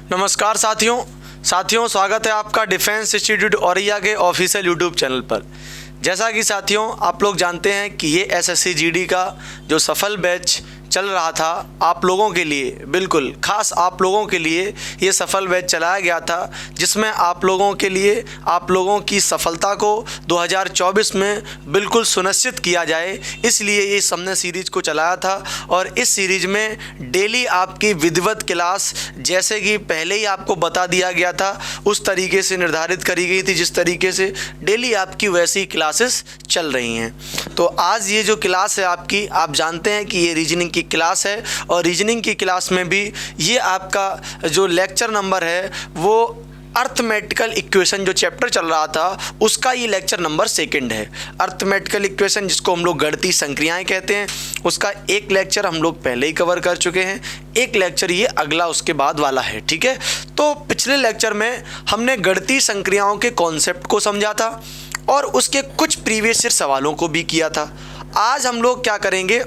नमस्कार साथियों स्वागत है आपका डिफेंस इंस्टीट्यूट औरैया के ऑफिशियल यूट्यूब चैनल पर। जैसा कि साथियों आप लोग जानते हैं कि ये एसएससी जीडी का जो सफल बैच चल रहा था आप लोगों के लिए, बिल्कुल खास आप लोगों के लिए ये सफल बैच चलाया गया था, जिसमें आप लोगों के लिए आप लोगों की सफलता को 2024 में बिल्कुल सुनिश्चित किया जाए, इसलिए ये हमने सीरीज़ को चलाया था। और इस सीरीज़ में डेली आपकी विधिवत क्लास, जैसे कि पहले ही आपको बता दिया गया था, उस तरीके से निर्धारित करी गई थी जिस तरीके से डेली आपकी वैसी क्लासेस चल रही हैं। तो आज ये जो क्लास है आपकी, आप जानते हैं कि ये रीजनिंग की क्लास है और रीजनिंग की क्लास में भी ये आपका जो लेक्चर नंबर है वो अर्थमेटिकल इक्वेशन जो चैप्टर चल रहा था उसका ये लेक्चर नंबर 2 है। अर्थमेटिकल इक्वेशन जिसको हम लोग गणितीय संक्रियाएं कहते हैं, उसका एक लेक्चर हम लोग पहले ही कवर कर चुके हैं, एक लेक्चर ये अगला उसके बाद वाला है। ठीक है, तो पिछले लेक्चर में हमने गणितीय संक्रियाओं के कॉन्सेप्ट को समझा था और उसके कुछ प्रीवियस ईयर सवालों को भी किया था। आज हम लोग क्या करेंगे,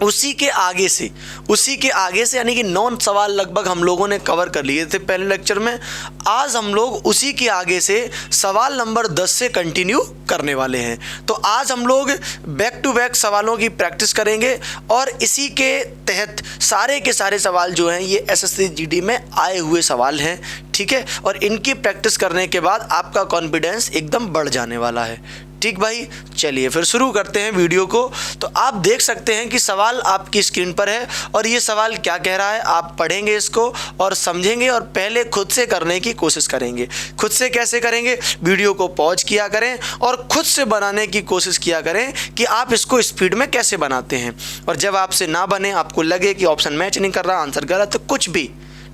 उसी के आगे से यानी कि 9 सवाल लगभग हम लोगों ने कवर कर लिए थे पहले लेक्चर में। आज हम लोग उसी के आगे से सवाल नंबर 10 से कंटिन्यू करने वाले हैं। तो आज हम लोग बैक टू बैक सवालों की प्रैक्टिस करेंगे और इसी के तहत सारे के सारे सवाल जो हैं ये एसएससी जीडी में आए हुए सवाल हैं। ठीक है, और इनकी प्रैक्टिस करने के बाद आपका कॉन्फिडेंस एकदम बढ़ जाने वाला है। ठीक भाई, चलिए फिर शुरू करते हैं वीडियो को। तो आप देख सकते हैं कि सवाल आपकी स्क्रीन पर है और ये सवाल क्या कह रहा है, आप पढ़ेंगे इसको और समझेंगे और पहले खुद से करने की कोशिश करेंगे। खुद से कैसे करेंगे, वीडियो को पॉज किया करें और खुद से बनाने की कोशिश किया करें कि आप इसको स्पीड में कैसे बनाते हैं। और जब आपसे ना बने, आपको लगे कि ऑप्शन मैच नहीं कर रहा, आंसर गलत, तो कुछ भी,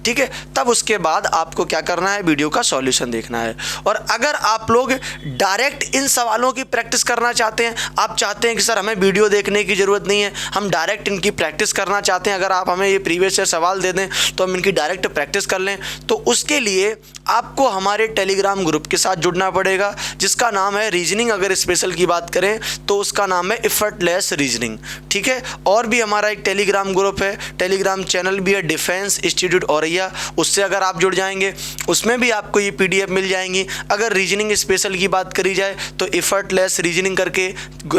ठीक है, तब उसके बाद आपको क्या करना है, वीडियो का सॉल्यूशन देखना है। और अगर आप लोग डायरेक्ट इन सवालों की प्रैक्टिस करना चाहते हैं, आप चाहते हैं कि सर हमें वीडियो देखने की ज़रूरत नहीं है, हम डायरेक्ट इनकी प्रैक्टिस करना चाहते हैं, अगर आप हमें ये प्रीवियस ईयर सवाल दे दें तो हम इनकी डायरेक्ट प्रैक्टिस कर लें, तो उसके लिए आपको हमारे टेलीग्राम ग्रुप के साथ जुड़ना पड़ेगा, जिसका नाम है रीजनिंग। अगर स्पेशल की बात करें तो उसका नाम है एफर्टलेस रीजनिंग। ठीक है, और भी हमारा एक टेलीग्राम ग्रुप है, टेलीग्राम चैनल भी है, डिफेंस इंस्टीट्यूट औरैया, उससे अगर आप जुड़ जाएंगे उसमें भी आपको ये पीडीएफ मिल जाएंगी। अगर रीजनिंग स्पेशल की बात करी जाए तो एफर्टलेस रीजनिंग करके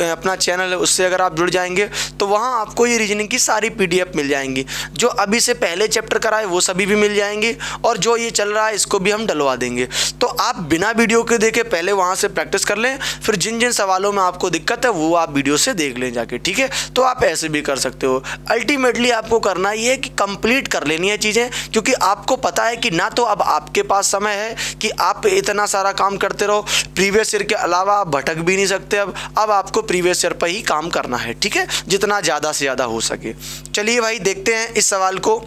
अपना चैनल है, उससे अगर आप जुड़ जाएंगे तो वहाँ आपको ये रीजनिंग की सारी पीडीएफ मिल जाएंगी। जो अभी से पहले चैप्टर कराए वो सभी भी मिल जाएंगी और जो ये चल रहा है इसको भी हम डलवा देंगे। तो आप बिना वीडियो के देखे पहले वहाँ से प्रैक्टिस कर लें, फिर जिन जिन सवालों में आपको दिक्कत है वो आप वीडियो से देख लें जाके। ठीक है, तो आप ऐसे भी कर सकते हो। अल्टीमेटली आपको करना ये है कि कंप्लीट कर लेनी है चीज़ें, क्योंकि आपको पता है कि ना तो अब आपके पास समय है कि आप इतना सारा काम करते रहो, प्रीवियस ईयर के अलावा आप भटक भी नहीं सकते। अब आपको प्रीवियस ईयर पर ही काम करना है। ठीक है, जितना ज़्यादा से ज़्यादा हो सके। चलिए भाई देखते हैं इस सवाल को।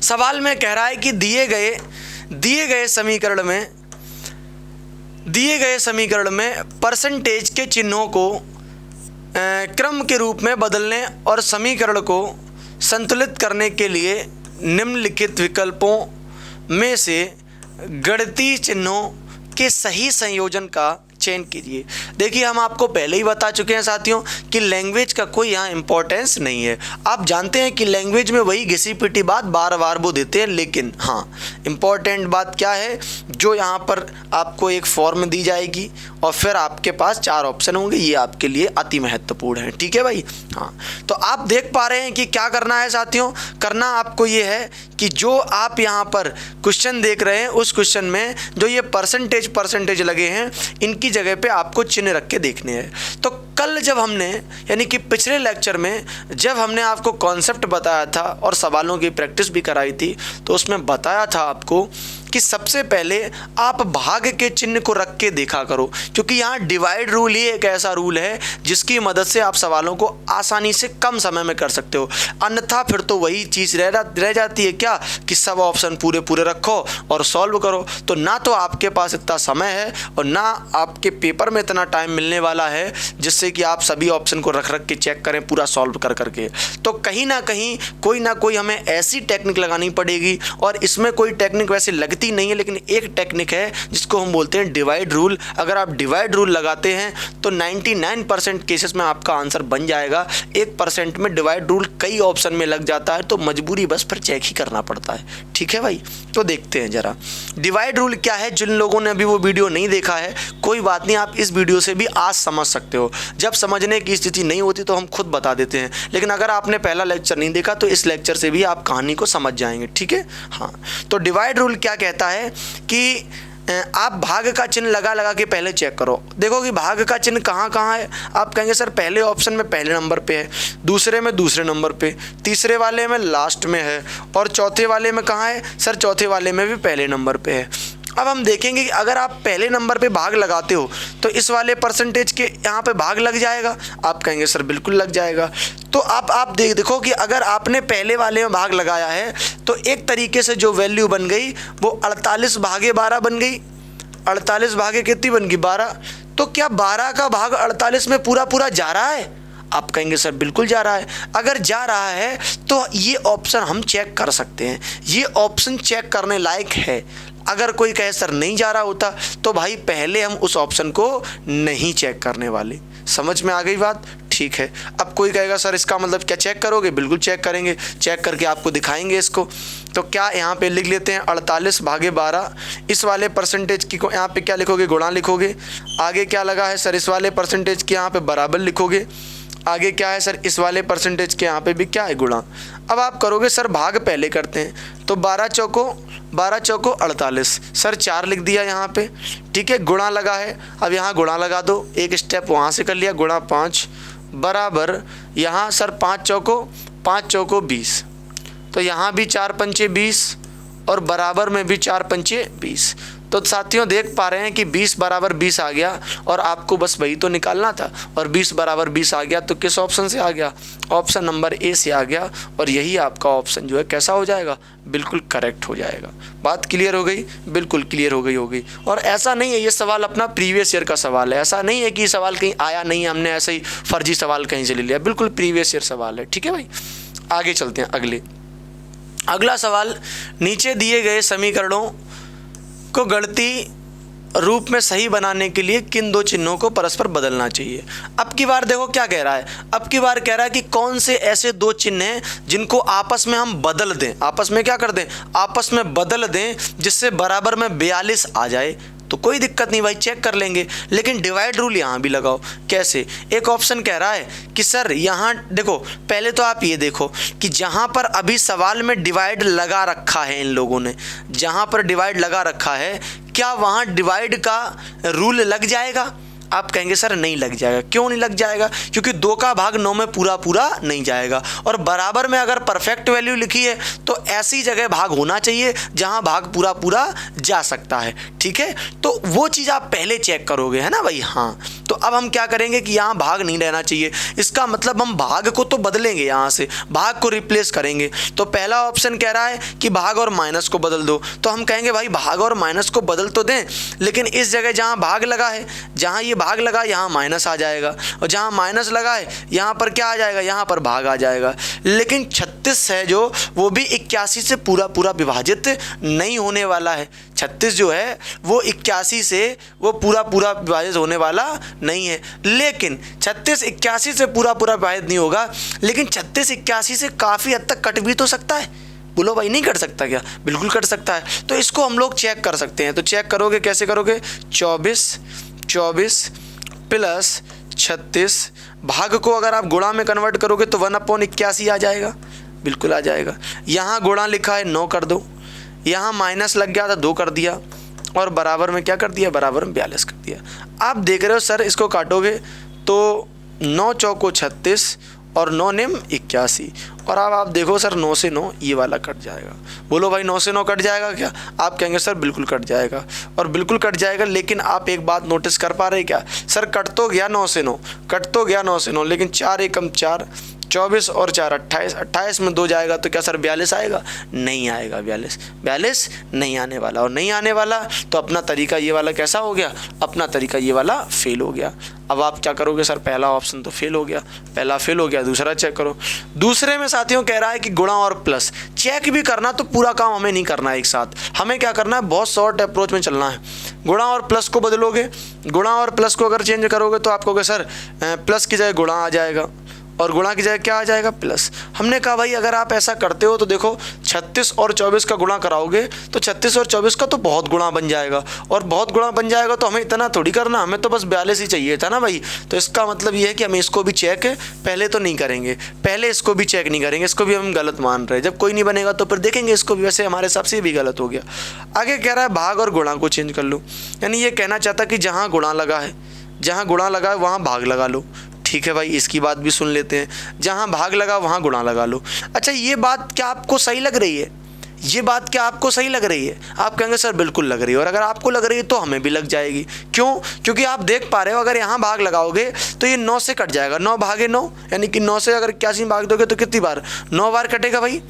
सवाल में कह रहा है कि दिए गए समीकरण में परसेंटेज के चिन्हों को क्रम के रूप में बदलने और समीकरण को संतुलित करने के लिए निम्नलिखित विकल्पों में से गणितीय चिन्हों के सही संयोजन का चयन कीजिए। देखिए, हम आपको पहले ही बता चुके हैं साथियों कि लैंग्वेज का कोई यहाँ इंपॉर्टेंस नहीं है। आप जानते हैं कि लैंग्वेज में वही घिसी पिटी बात बार बार वो देते हैं, लेकिन हाँ इम्पॉर्टेंट बात क्या है, जो यहाँ पर आपको एक फॉर्म दी जाएगी और फिर आपके पास 4 ऑप्शन होंगे, ये आपके लिए अति महत्वपूर्ण है। ठीक है भाई, हाँ, तो आप देख पा रहे हैं कि क्या करना है साथियों। करना आपको ये है कि जो आप यहाँ पर क्वेश्चन देख रहे हैं उस क्वेश्चन में जो ये परसेंटेज लगे हैं, इनकी जगह पे आपको चिन्ह रख के देखने हैं। तो कल जब हमने, यानी कि पिछले लेक्चर में जब हमने आपको कॉन्सेप्ट बताया था और सवालों की प्रैक्टिस भी कराई थी, तो उसमें बताया था आपको कि सबसे पहले आप भाग के चिन्ह को रख के देखा करो, क्योंकि यहाँ डिवाइड रूल ही एक ऐसा रूल है जिसकी मदद से आप सवालों को आसानी से कम समय में कर सकते हो। अन्यथा फिर तो वही चीज़ रह जाती है क्या, कि सब ऑप्शन पूरे रखो और सॉल्व करो। तो ना तो आपके पास इतना समय है और ना आपके पेपर में इतना टाइम मिलने वाला है जिससे कि आप सभी ऑप्शन को रख के चेक करें पूरा सॉल्व करके। तो कहीं ना कहीं कोई ना कोई हमें ऐसी टेक्निक लगानी पड़ेगी, और इसमें कोई टेक्निक वैसे लगती बनती नहीं है, लेकिन एक टेक्निक है जिसको हम बोलते हैं डिवाइड रूल। अगर आप डिवाइड रूल लगाते हैं तो 99% केसेस में आपका आंसर बन जाएगा। 1% में डिवाइड रूल कई ऑप्शन में लग जाता है, तो मजबूरी बस फिर चेक ही करना पड़ता है। ठीक है भाई, तो देखते हैं जरा डिवाइड रूल क्या है। जिन लोगों ने अभी वो वीडियो नहीं देखा है, कोई बात नहीं, आप इस वीडियो से भी आज समझ सकते हो। जब समझने की स्थिति नहीं होती तो हम खुद बता देते हैं, लेकिन अगर आपने पहला लेक्चर नहीं देखा तो इस लेक्चर से भी आप कहानी को समझ जाएंगे। ठीक है, हाँ। तो डिवाइड रूल क्या कहता है कि आप भाग का चिन्ह लगा लगा के पहले चेक करो। देखो कि भाग का चिन्ह कहाँ कहाँ है। आप कहेंगे सर पहले ऑप्शन में पहले नंबर पे है, दूसरे में दूसरे नंबर पे, तीसरे वाले में लास्ट में है, और चौथे वाले में कहाँ है? सर चौथे वाले में भी पहले नंबर पे है। अब हम देखेंगे कि अगर आप पहले नंबर पे भाग लगाते हो तो इस वाले परसेंटेज के यहाँ पे भाग लग जाएगा। आप कहेंगे सर बिल्कुल लग जाएगा। तो आप देखो कि अगर आपने पहले वाले में भाग लगाया है तो एक तरीके से जो वैल्यू बन गई वो 48 भागे 12 बन गई। 48 भागे कितनी बन गई? 12। तो क्या 12 का भाग 48 में पूरा पूरा जा रहा है? आप कहेंगे सर बिल्कुल जा रहा है। अगर जा रहा है तो ये ऑप्शन हम चेक कर सकते हैं, ये ऑप्शन चेक करने लायक है। अगर कोई कहे सर नहीं जा रहा होता तो भाई पहले हम उस ऑप्शन को नहीं चेक करने वाले। समझ में आ गई बात? ठीक है। अब कोई कहेगा सर इसका मतलब क्या चेक करोगे? बिल्कुल चेक करेंगे, चेक करके आपको दिखाएंगे इसको। तो क्या यहाँ पे लिख लेते हैं 48 भागे 12। इस वाले परसेंटेज की को यहाँ पे क्या लिखोगे? गुणा लिखोगे। आगे क्या लगा है सर? इस वाले परसेंटेज के यहाँ पे बराबर लिखोगे। आगे क्या है सर? इस वाले परसेंटेज के यहाँ पे भी क्या है? गुणा। अब आप करोगे सर भाग पहले करते हैं, तो 12 चौको 48। सर 4 लिख दिया यहाँ पे। ठीक है, गुणा लगा है, अब यहाँ गुणा लगा दो। एक स्टेप वहाँ से कर लिया, गुणा 5 बराबर यहाँ सर 5 चौको 20। तो यहाँ भी 4 पंचे 20 और बराबर में भी 4 पंचे 20। तो साथियों देख पा रहे हैं कि 20 बराबर 20 आ गया और आपको बस वही तो निकालना था, और 20 बराबर 20 आ गया तो किस ऑप्शन से आ गया? ऑप्शन नंबर ए से आ गया। और यही आपका ऑप्शन जो है कैसा हो जाएगा? बिल्कुल करेक्ट हो जाएगा। बात क्लियर हो गई? बिल्कुल क्लियर हो गई। और ऐसा नहीं है, ये सवाल अपना प्रीवियस ईयर का सवाल है। ऐसा नहीं है कि सवाल कहीं आया नहीं है, हमने ऐसे ही फर्जी सवाल कहीं से ले लिया। बिल्कुल प्रीवियस ईयर सवाल है। ठीक है भाई, आगे चलते हैं। अगला सवाल, नीचे दिए गए समीकरणों को गणितीय रूप में सही बनाने के लिए किन दो चिन्हों को परस्पर बदलना चाहिए? अब की बार देखो क्या कह रहा है। अब की बार कह रहा है कि कौन से ऐसे दो चिन्ह हैं जिनको आपस में हम बदल दें। आपस में क्या कर दें? आपस में बदल दें, जिससे बराबर में 42 आ जाए। तो कोई दिक्कत नहीं भाई, चेक कर लेंगे। लेकिन डिवाइड रूल यहाँ भी लगाओ। कैसे? एक ऑप्शन कह रहा है कि सर यहाँ देखो, पहले तो आप ये देखो कि जहाँ पर अभी सवाल में डिवाइड लगा रखा है, इन लोगों ने जहाँ पर डिवाइड लगा रखा है, क्या वहाँ डिवाइड का रूल लग जाएगा? आप कहेंगे सर नहीं लग जाएगा। क्यों नहीं लग जाएगा? क्योंकि 2 का भाग 9 में पूरा पूरा नहीं जाएगा, और बराबर में अगर परफेक्ट वैल्यू लिखी है तो ऐसी जगह भाग होना चाहिए जहां भाग पूरा पूरा जा सकता है। ठीक है, तो वो चीज़ आप पहले चेक करोगे, है ना भाई? हाँ। तो अब हम क्या करेंगे कि यहाँ भाग नहीं रहना चाहिए। इसका मतलब हम भाग को तो बदलेंगे, यहाँ से भाग को रिप्लेस करेंगे। तो पहला ऑप्शन कह रहा है कि भाग और माइनस को बदल दो। तो हम कहेंगे भाई भाग और माइनस को बदल तो दें, लेकिन इस जगह जहाँ भाग लगा है, जहाँ ये भाग लगा, यहाँ माइनस आ जाएगा, और जहाँ माइनस लगा है यहाँ पर क्या आ जाएगा? यहाँ पर भाग आ जाएगा। लेकिन 36 है जो, वो भी 81 से पूरा पूरा विभाजित नहीं होने वाला है। 36 जो है वो 81 से वो पूरा पूरा विभाजित होने वाला नहीं है। लेकिन 36 81 से पूरा पूरा विभाजित नहीं होगा, लेकिन 36 81 से काफ़ी हद तक कट भी तो सकता है। बोलो भाई, नहीं कट सकता क्या? बिल्कुल कट सकता है। तो इसको हम लोग चेक कर सकते हैं। तो चेक करोगे, कैसे करोगे? 24 प्लस 36 भाग को अगर आप गुणा में कन्वर्ट करोगे तो 1/81 आ जाएगा। बिल्कुल आ जाएगा। यहाँ गुणा लिखा है 9 कर दो, यहाँ माइनस लग गया था 2 कर दिया, और बराबर में क्या कर दिया? बराबर में 42 कर दिया। आप देख रहे हो सर, इसको काटोगे तो 9 चौको 36 और 9 निम 81, और अब आप देखो सर 9 से 9 ये वाला कट जाएगा। बोलो भाई 9 से 9 कट जाएगा क्या? आप कहेंगे सर बिल्कुल कट जाएगा, और बिल्कुल कट जाएगा। लेकिन आप एक बात नोटिस कर पा रहे क्या? सर कट तो गया 9 से 9, कट तो गया 9 से 9, लेकिन 4 एकम 4, 24 और 4 28, 28 में 2 जाएगा तो क्या सर 42 आएगा? नहीं आएगा 42 नहीं आने वाला, और नहीं आने वाला तो अपना तरीका ये वाला कैसा हो गया? अपना तरीका ये वाला फेल हो गया। अब आप क्या करोगे सर? पहला ऑप्शन तो फेल हो गया, पहला फेल हो गया, दूसरा चेक करो। दूसरे में साथियों कह रहा है कि गुणा और प्लस चेक भी करना, तो पूरा काम हमें नहीं करना है एक साथ, हमें क्या करना है? बहुत शॉर्ट अप्रोच में चलना है। गुणा और प्लस को बदलोगे, गुणा और प्लस को अगर चेंज करोगे तो आप कहोगे सर प्लस की जगह गुणा आ जाएगा और गुणा की जगह क्या आ जाएगा? प्लस। हमने कहा भाई अगर आप ऐसा करते हो तो देखो 36 और 24 का गुणा कराओगे तो 36 और 24 का तो बहुत गुणा बन जाएगा, और बहुत गुणा बन जाएगा तो हमें इतना थोड़ी करना, हमें तो बस 42 ही चाहिए था ना भाई। तो इसका मतलब ये है कि हम इसको भी चेक पहले तो नहीं करेंगे, पहले इसको भी चेक नहीं करेंगे, इसको भी हम गलत मान रहे हैं। जब कोई नहीं बनेगा तो फिर देखेंगे इसको भी, वैसे हमारे हिसाब से ये भी गलत हो गया। आगे कह रहा है भाग और गुणा को चेंज कर लो, यानी ये कहना चाहता कि जहाँ गुणा लगा है, जहाँ गुणा लगा है वहाँ भाग लगा लो। ठीक है भाई, इसकी बात भी सुन लेते हैं, जहाँ भाग लगा वहाँ गुणा लगा लो। अच्छा, ये बात क्या आपको सही लग रही है? ये बात क्या आपको सही लग रही है? आप कहेंगे सर बिल्कुल लग रही है, और अगर आपको लग रही है तो हमें भी लग जाएगी। क्यों? क्योंकि आप देख पा रहे हो अगर यहाँ भाग लगाओगे तो ये 9 से कट जाएगा, 9 भागे 9, यानी कि 9 से अगर 81 भाग दोगे तो कितनी बार? 9 बार कटेगा भाई,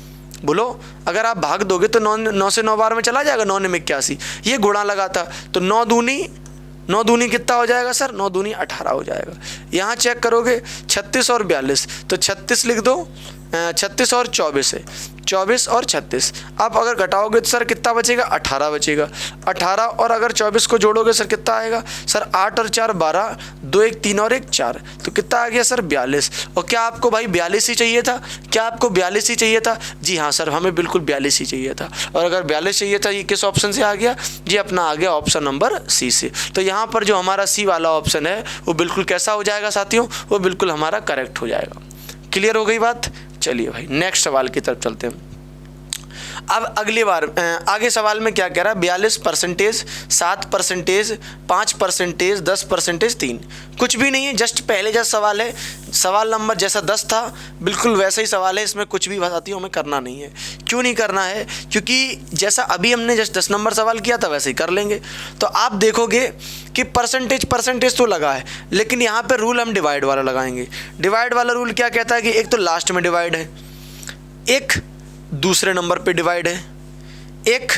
बोलो। अगर आप भाग दोगे तो 9 से 9 बार में चला जाएगा, 9 में 81। ये गुणा लगा था तो 9 दूनी कितना हो जाएगा सर? 9 दूनी 18 हो जाएगा। यहाँ चेक करोगे 36 और 42, तो 36 लिख दो, 36 और 24 है, 24 और 36। आप अगर घटाओगे तो सर कितना बचेगा? 18 बचेगा। 18 और अगर 24 को जोड़ोगे सर कितना आएगा? सर 8 और 4 12, 2 1 3 और 1 4, तो कितना आ गया सर? 42। और क्या आपको भाई 42 ही चाहिए था? क्या आपको 42 ही चाहिए था? जी हाँ सर, हमें बिल्कुल 42 ही चाहिए था। और अगर 42 चाहिए था, ये किस ऑप्शन से आ गया? जी अपना आ गया ऑप्शन नंबर सी से। तो यहाँ पर जो हमारा सी वाला ऑप्शन है वो बिल्कुल कैसा हो जाएगा साथियों? वो बिल्कुल हमारा करेक्ट हो जाएगा। क्लियर हो गई बात? चलिए भाई नेक्स्ट सवाल की तरफ चलते हैं। अब अगली बार आगे सवाल में क्या कह रहा है? 42%, 7%, 5%, 10%, 3। कुछ भी नहीं है, जस्ट पहले जैसा सवाल है, सवाल नंबर जैसा 10 था बिल्कुल वैसा ही सवाल है, इसमें कुछ भी साथियों हमें करना नहीं है। क्यों नहीं करना है? क्योंकि जैसा अभी हमने जस्ट 10 नंबर सवाल किया था वैसे ही कर लेंगे। तो आप देखोगे कि परसेंटेज तो लगा है, लेकिन यहाँ पर रूल हम डिवाइड वाला लगाएंगे। डिवाइड वाला रूल क्या कहता है कि एक तो लास्ट में डिवाइड है, एक दूसरे नंबर पे डिवाइड है, एक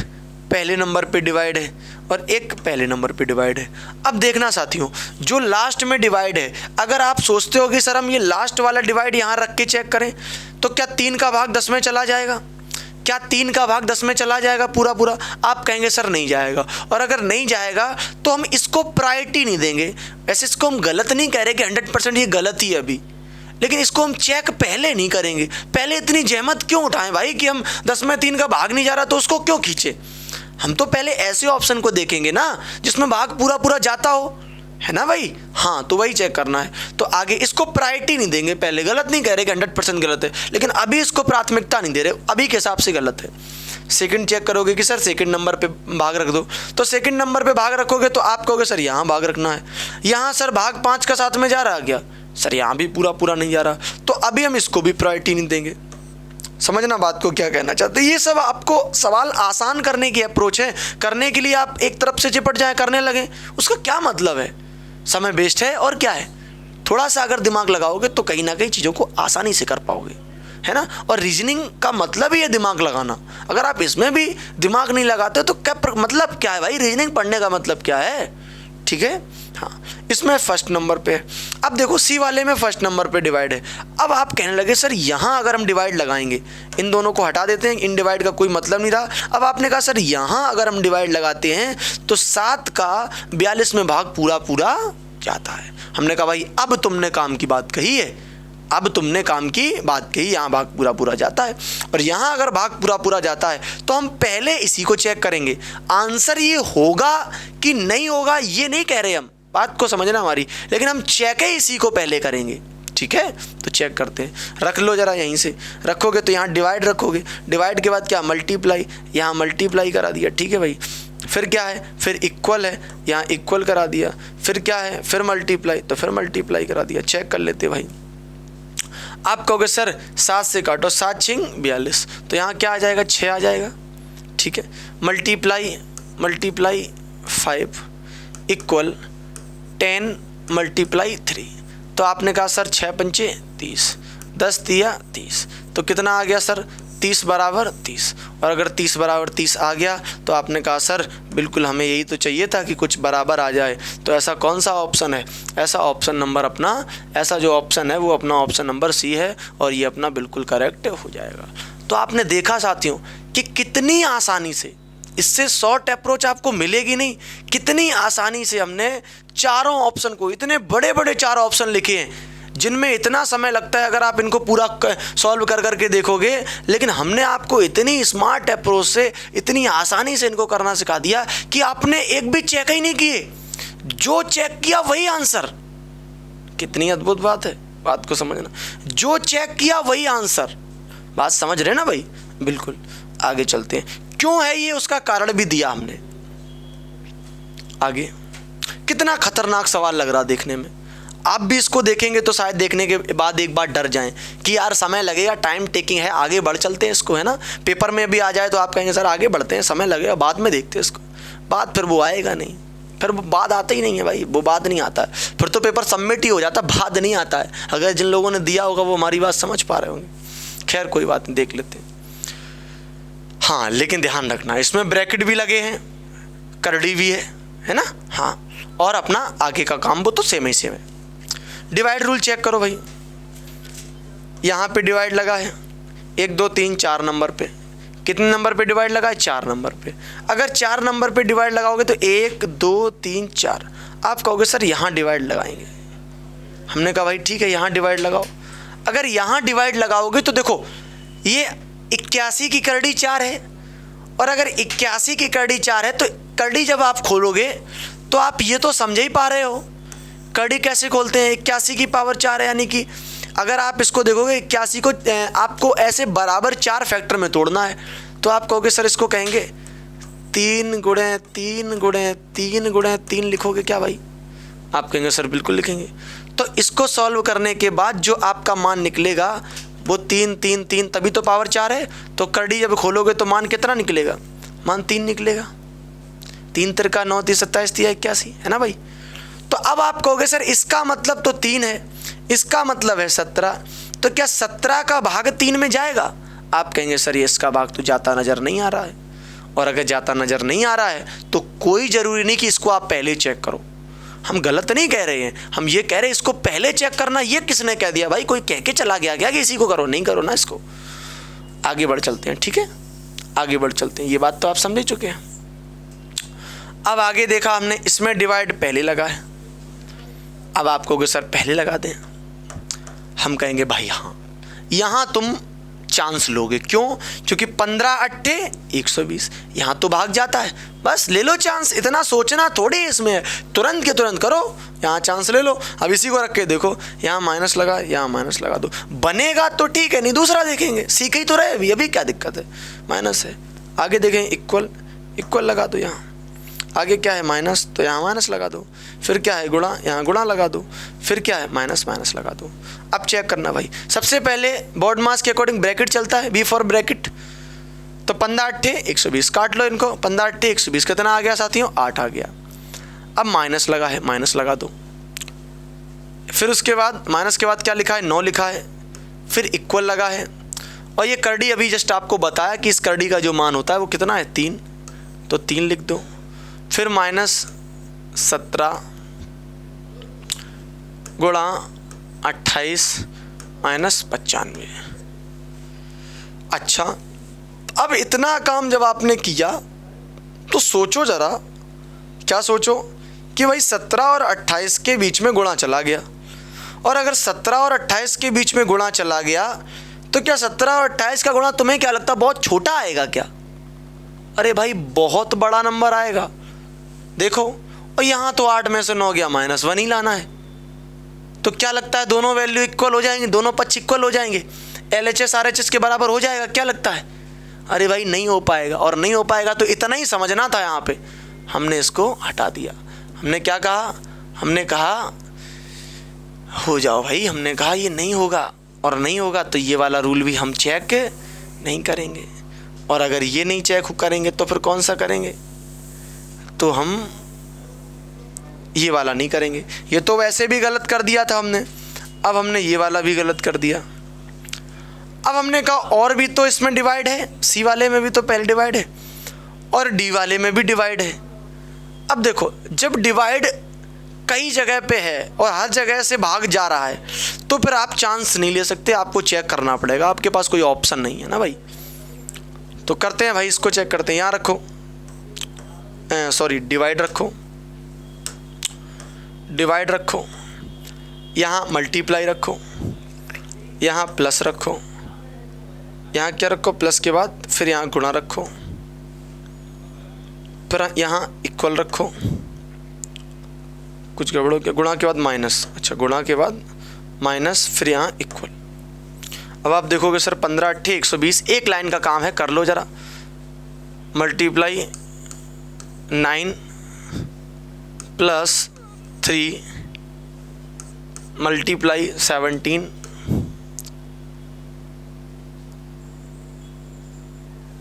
पहले नंबर पे डिवाइड है, और एक पहले नंबर पे डिवाइड है। अब देखना साथियों, जो लास्ट में डिवाइड है, अगर आप सोचते हो कि सर हम ये लास्ट वाला डिवाइड यहाँ रख के चेक करें तो क्या 3 का भाग 10 में चला जाएगा? क्या 3 का भाग 10 में चला जाएगा पूरा पूरा? आप कहेंगे सर नहीं जाएगा, और अगर नहीं जाएगा तो हम इसको प्रायोरिटी नहीं देंगे। वैसे इसको हम गलत नहीं कह रहे कि 100% ये गलत ही है अभी, लेकिन इसको हम चेक पहले नहीं करेंगे। पहले इतनी जहमत क्यों उठाएं भाई कि हम 10 में 3 का भाग नहीं जा रहा तो उसको क्यों खींचे? हम तो पहले ऐसे ऑप्शन को देखेंगे ना जिसमें भाग पूरा पूरा जाता हो, है ना भाई? हाँ, तो वही चेक करना है। तो आगे इसको प्रायोरिटी नहीं देंगे पहले। गलत नहीं कह रहे कि 100% गलत है, लेकिन अभी इसको प्राथमिकता नहीं दे रहे, अभी के हिसाब से गलत है। सेकंड चेक करोगे कि सर सेकंड नंबर पे भाग रख दो, तो सेकंड नंबर पे भाग रखोगे तो आप कहोगे सर यहाँ भाग रखना है। यहाँ सर भाग 5 का साथ में जा रहा है क्या? सर यहाँ भी पूरा पूरा नहीं जा रहा, तो अभी हम इसको भी प्रायोरिटी नहीं देंगे। समझना बात को क्या कहना चाहते हैं? ये सब आपको सवाल आसान करने की अप्रोच है। करने के लिए आप एक तरफ से चिपट जाए करने लगे, उसका क्या मतलब है? समय वेस्ट है और क्या है? थोड़ा सा अगर दिमाग लगाओगे तो कहीं ना कहीं चीज़ों को आसानी से कर पाओगे, है ना? और रीजनिंग का मतलब ही है दिमाग लगाना। अगर आप इसमें भी दिमाग नहीं लगाते तो क्या मतलब क्या है भाई? रीजनिंग पढ़ने का मतलब क्या है? ठीक है, हाँ। इसमें फर्स्ट नंबर पे, अब देखो सी वाले में फर्स्ट नंबर पे डिवाइड है। अब आप कहने लगे सर यहाँ अगर हम डिवाइड लगाएंगे, इन दोनों को हटा देते हैं, इन डिवाइड का कोई मतलब नहीं रहा। अब आपने कहा सर यहाँ अगर हम डिवाइड लगाते हैं तो 7 का 42 में भाग पूरा पूरा जाता है। हमने कहा भाई अब तुमने काम की बात कही है, अब तुमने काम की बात कही, यहाँ भाग पूरा पूरा जाता है। और यहाँ अगर भाग पूरा पूरा जाता है तो हम पहले इसी को चेक करेंगे। आंसर ये होगा कि नहीं होगा ये नहीं कह रहे हम, बात को समझना हमारी, लेकिन हम चेक है इसी को पहले करेंगे। ठीक है, तो चेक करते हैं। रख लो जरा, यहीं से रखोगे तो यहाँ डिवाइड रखोगे, डिवाइड के बाद क्या? मल्टीप्लाई, यहाँ मल्टीप्लाई करा दिया। ठीक है भाई, फिर क्या है? फिर इक्वल है, यहाँ इक्वल करा दिया। फिर क्या है? फिर मल्टीप्लाई, तो फिर मल्टीप्लाई करा दिया। चेक कर लेते भाई। आप कहोगे सर 7 से काटो, 7 6 42, तो यहाँ क्या आ जाएगा? 6 आ जाएगा। ठीक है, मल्टीप्लाई 5 इक्वल 10 × 3, तो आपने कहा सर 6 पंचे 30। 10 तिया 30, तो कितना आ गया सर 30 बराबर 30। और अगर 30 बराबर 30 आ गया तो आपने कहा सर बिल्कुल हमें यही तो चाहिए था कि कुछ बराबर आ जाए। तो ऐसा कौन सा ऑप्शन है? ऐसा ऑप्शन नंबर अपना, ऐसा जो ऑप्शन है वो अपना ऑप्शन नंबर सी है और ये अपना बिल्कुल करेक्ट हो जाएगा। तो आपने देखा साथियों कि कितनी आसानी से, इससे शॉर्ट अप्रोच आपको मिलेगी नहीं, कितनी आसानी से हमने चारों ऑप्शन को, इतने बड़े बड़े 4 ऑप्शन लिखे हैं जिनमें इतना समय लगता है अगर आप इनको पूरा सॉल्व कर करके देखोगे, लेकिन हमने आपको इतनी स्मार्ट अप्रोच से, इतनी आसानी से इनको करना सिखा दिया कि आपने एक भी चेक ही नहीं किए, जो चेक किया वही आंसर। कितनी अद्भुत बात है, बात को समझना। जो चेक किया वही आंसर। बात समझ रहे ना भाई? बिल्कुल। आगे चलते हैं, क्यों है ये उसका कारण भी दिया हमने आगे। कितना खतरनाक सवाल लग रहा देखने में। आप भी इसको देखेंगे तो शायद देखने के बाद एक बार डर जाएं कि यार समय लगेगा, टाइम टेकिंग है, आगे बढ़ चलते हैं इसको, है ना। पेपर में भी आ जाए तो आप कहेंगे सर आगे बढ़ते हैं, समय लगेगा, बाद में देखते हैं इसको। बाद फिर वो आएगा नहीं, फिर वो बाद आता ही नहीं है भाई, वो बाद नहीं आता है, फिर तो पेपर सबमिट ही हो जाता, बाद नहीं आता है। अगर जिन लोगों ने दिया होगा वो हमारी बात समझ पा रहे होंगे। खैर कोई बात नहीं, देख लेते हैं। हाँ लेकिन ध्यान रखना इसमें ब्रैकेट भी लगे हैं, करड़ी भी है ना। हाँ, और अपना आगे का काम वो तो सेम ही सेम है। डिवाइड रूल चेक करो भाई, यहाँ पे डिवाइड लगा है 1 2 3 4 नंबर पे। कितने नंबर पे डिवाइड लगा है? 4 नंबर पे। अगर 4 नंबर पे डिवाइड लगाओगे तो 1 2 3 4। आप कहोगे सर यहाँ डिवाइड लगाएंगे। हमने कहा भाई ठीक है यहाँ डिवाइड लगाओ। अगर यहाँ डिवाइड लगाओगे तो देखो ये 81 की करड़ी 4 है, और अगर 81 की करड़ी 4 है तो करड़ी जब आप खोलोगे तो आप ये तो समझ ही पा रहे हो कड़ी कैसे खोलते हैं। 81 की पावर 4 है, यानी कि अगर आप इसको देखोगे 81 को आपको ऐसे बराबर 4 फैक्टर में तोड़ना है, तो आप कहोगे सर इसको कहेंगे 3 गुणे 3 गुणे 3 गुणे 3 लिखोगे क्या भाई? आप कहेंगे सर बिल्कुल लिखेंगे। तो इसको सॉल्व करने के बाद जो आपका मान निकलेगा वो 3 3 3, तभी तो पावर 4 है। तो करड़ी जब खोलोगे तो मान कितना निकलेगा? मान 3 निकलेगा। 3 तिरका 9 3 27 3 81, है ना भाई। तो अब आप कहोगे सर इसका मतलब तो 3 है, इसका मतलब है 17, तो क्या 17 का भाग 3 में जाएगा? आप कहेंगे सर ये इसका भाग तो जाता नज़र नहीं आ रहा है। और अगर जाता नज़र नहीं आ रहा है तो कोई ज़रूरी नहीं कि इसको आप पहले चेक करो। हम गलत नहीं कह रहे हैं, हम ये कह रहे हैं इसको पहले चेक करना। ये किसने कह दिया भाई? कोई कह के चला गया क्या कि इसी को करो? नहीं करो ना इसको। आगे बढ़ चलते हैं, ठीक है, आगे बढ़ चलते हैं। ये बात तो आप समझ चुके हैं। अब आगे देखा हमने, इसमें डिवाइड पहले लगा है। अब आप कहोगे सर पहले लगा दें। हम कहेंगे भाई हाँ, यहाँ तुम चांस लोगे। क्यों? क्योंकि 15 अट्ठे 120, यहाँ तो भाग जाता है, बस ले लो चांस। इतना सोचना थोड़ी इसमें है, तुरंत के तुरंत करो, यहाँ चांस ले लो। अब इसी को रख के देखो, यहाँ माइनस लगा, यहाँ माइनस लगा दो, बनेगा तो ठीक है, नहीं दूसरा देखेंगे, सीख ही तो रहे अभी क्या दिक्कत है? माइनस है। आगे देखें इक्वल, इक्वल लगा दो। यहाँ आगे क्या है? माइनस, तो यहाँ माइनस लगा दो। फिर क्या है? गुणा, यहाँ गुणा लगा दो। फिर क्या है? माइनस, माइनस लगा दो। अब चेक करना भाई, सबसे पहले बोर्ड मास के अकॉर्डिंग ब्रैकेट चलता है, बी फॉर ब्रैकेट। तो 15 अट्ठे 120, काट लो इनको। 15 अट्ठे 120 कितना आ गया साथियों? 8 आ गया। अब माइनस लगा है, माइनस लगा दो। फिर उसके बाद माइनस के बाद क्या लिखा है? 9 लिखा है। फिर इक्वल लगा है, और ये करड़ी अभी जस्ट आपको बताया कि इस करड़ी का जो मान होता है वो कितना है? 3, तो 3 लिख दो। फिर माइनस 17 गुणा 28 माइनस 95। अच्छा, अब इतना काम जब आपने किया तो सोचो ज़रा, क्या सोचो कि भाई 17 और 28 के बीच में गुणा चला गया। और अगर 17 और 28 के बीच में गुणा चला गया तो क्या 17 और 28 का गुणा तुम्हें क्या लगता है बहुत छोटा आएगा क्या? अरे भाई बहुत बड़ा नंबर आएगा। देखो, और यहाँ तो 8 में से 9 गया, -1 ही लाना है। तो क्या लगता है दोनों वैल्यू इक्वल हो जाएंगे, दोनों पक्ष इक्वल हो जाएंगे, LHS RHS के बराबर हो जाएगा? क्या लगता है? अरे भाई नहीं हो पाएगा। और नहीं हो पाएगा तो इतना ही समझना था। यहाँ पे हमने इसको हटा दिया। हमने क्या कहा? हमने कहा हो जाओ भाई, हमने कहा ये नहीं होगा, और नहीं होगा तो ये वाला रूल भी हम चेक नहीं करेंगे। और अगर ये नहीं चेक करेंगे तो फिर कौन सा करेंगे? तो हम ये वाला नहीं करेंगे। ये तो वैसे भी गलत कर दिया था हमने, अब हमने ये वाला भी गलत कर दिया। अब हमने कहा और भी तो इसमें डिवाइड है, सी वाले में भी तो पहले डिवाइड है और डी वाले में भी डिवाइड है। अब देखो जब डिवाइड कई जगह पे है और हर जगह से भाग जा रहा है तो फिर आप चांस नहीं ले सकते, आपको चेक करना पड़ेगा, आपके पास कोई ऑप्शन नहीं है ना भाई। तो करते हैं भाई, इसको चेक करते हैं। यहाँ रखो, सॉरी डिवाइड रखो, डिवाइड रखो, यहाँ मल्टीप्लाई रखो, यहाँ प्लस रखो, यहाँ क्या रखो प्लस के बाद, फिर यहाँ गुणा रखो, फिर यहाँ इक्वल रखो, कुछ गड़बड़ हो गया, गुणा के बाद माइनस, अच्छा गुणा के बाद माइनस, फिर यहाँ इक्वल। अब आप देखोगे सर 15 8 120, एक लाइन का काम है, कर लो ज़रा। मल्टीप्लाई 9 प्लस 3 मल्टीप्लाई 17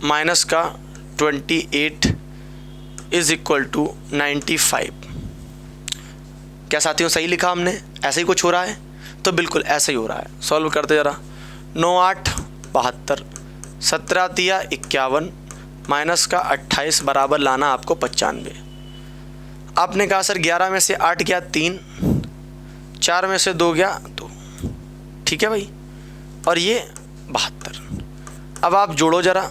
माइनस का 28 इज इक्वल टू 95। क्या साथियों सही लिखा हमने? ऐसे ही कुछ हो रहा है? तो बिल्कुल ऐसे ही हो रहा है। सॉल्व करते ज़रा। 9 8 72, 17 3 51, माइनस का 28 बराबर लाना आपको 95। आपने कहा सर 11 में से 8 गया 3, 4 में से 2 गया 2, ठीक है भाई, और ये 72। अब आप जोड़ो ज़रा,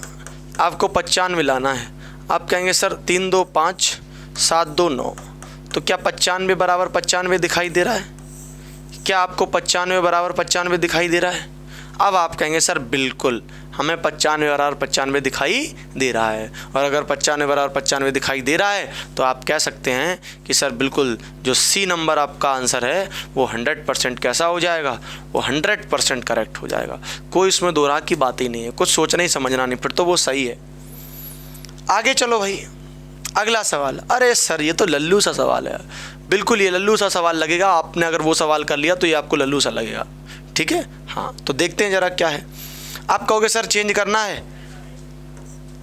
आपको 95 लाना है। आप कहेंगे सर 3 2 5 7 2 9, तो क्या 95 बराबर 95 दिखाई दे रहा है? क्या आपको 95 बराबर 95 दिखाई दे रहा है? अब आप कहेंगे सर बिल्कुल हमें 95 बराबर 95 दिखाई दे रहा है। और अगर 95 बराबर 95 दिखाई दे रहा है तो आप कह सकते हैं कि सर बिल्कुल जो सी नंबर आपका आंसर है वो 100% कैसा हो जाएगा, वो 100% करेक्ट हो जाएगा। कोई इसमें दो राह की बात ही नहीं है, कुछ सोचना ही समझना नहीं, फिर तो वो सही है। आगे चलो भाई, अगला सवाल। अरे सर ये तो लल्लू सा सवाल है। बिल्कुल ये लल्लू सा सवाल लगेगा, आपने अगर वो सवाल कर लिया तो ये आपको लल्लू सा लगेगा, ठीक है। हाँ तो देखते हैं ज़रा क्या है। आप कहोगे सर चेंज करना है,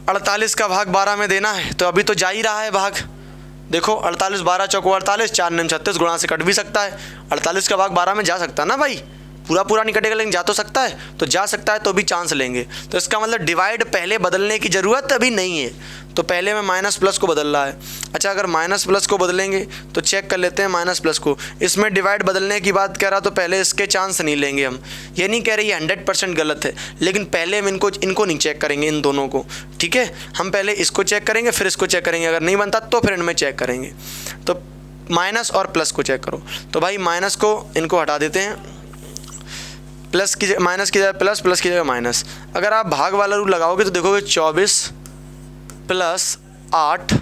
48 का भाग 12 में देना है, तो अभी तो जा ही रहा है भाग। देखो 48 12 चौको 48, 4 9 36, गुणा से कट भी सकता है। 48 का भाग 12 में जा सकता है ना भाई, पूरा नहीं कटेगा लेकिन जा तो सकता है, तो जा सकता है तो भी चांस लेंगे। तो इसका मतलब डिवाइड पहले बदलने की ज़रूरत अभी नहीं है, तो पहले में माइनस प्लस को बदल रहा है। अच्छा अगर माइनस प्लस को बदलेंगे तो चेक कर लेते हैं माइनस प्लस को। इसमें डिवाइड बदलने की बात कह रहा तो पहले इसके चांस नहीं लेंगे हम, ये नहीं कह रहे ये 100% गलत है, लेकिन पहले हम इनको नहीं चेक करेंगे, इन दोनों को, ठीक है। हम पहले इसको चेक करेंगे फिर इसको चेक करेंगे, अगर नहीं बनता तो फिर इनमें चेक करेंगे। तो माइनस और प्लस को चेक करो। तो भाई माइनस को इनको हटा देते हैं, प्लस की माइनस की जगह प्लस, प्लस की जगह माइनस। अगर आप भाग वाला रूल लगाओगे तो देखोगे 24 प्लस 8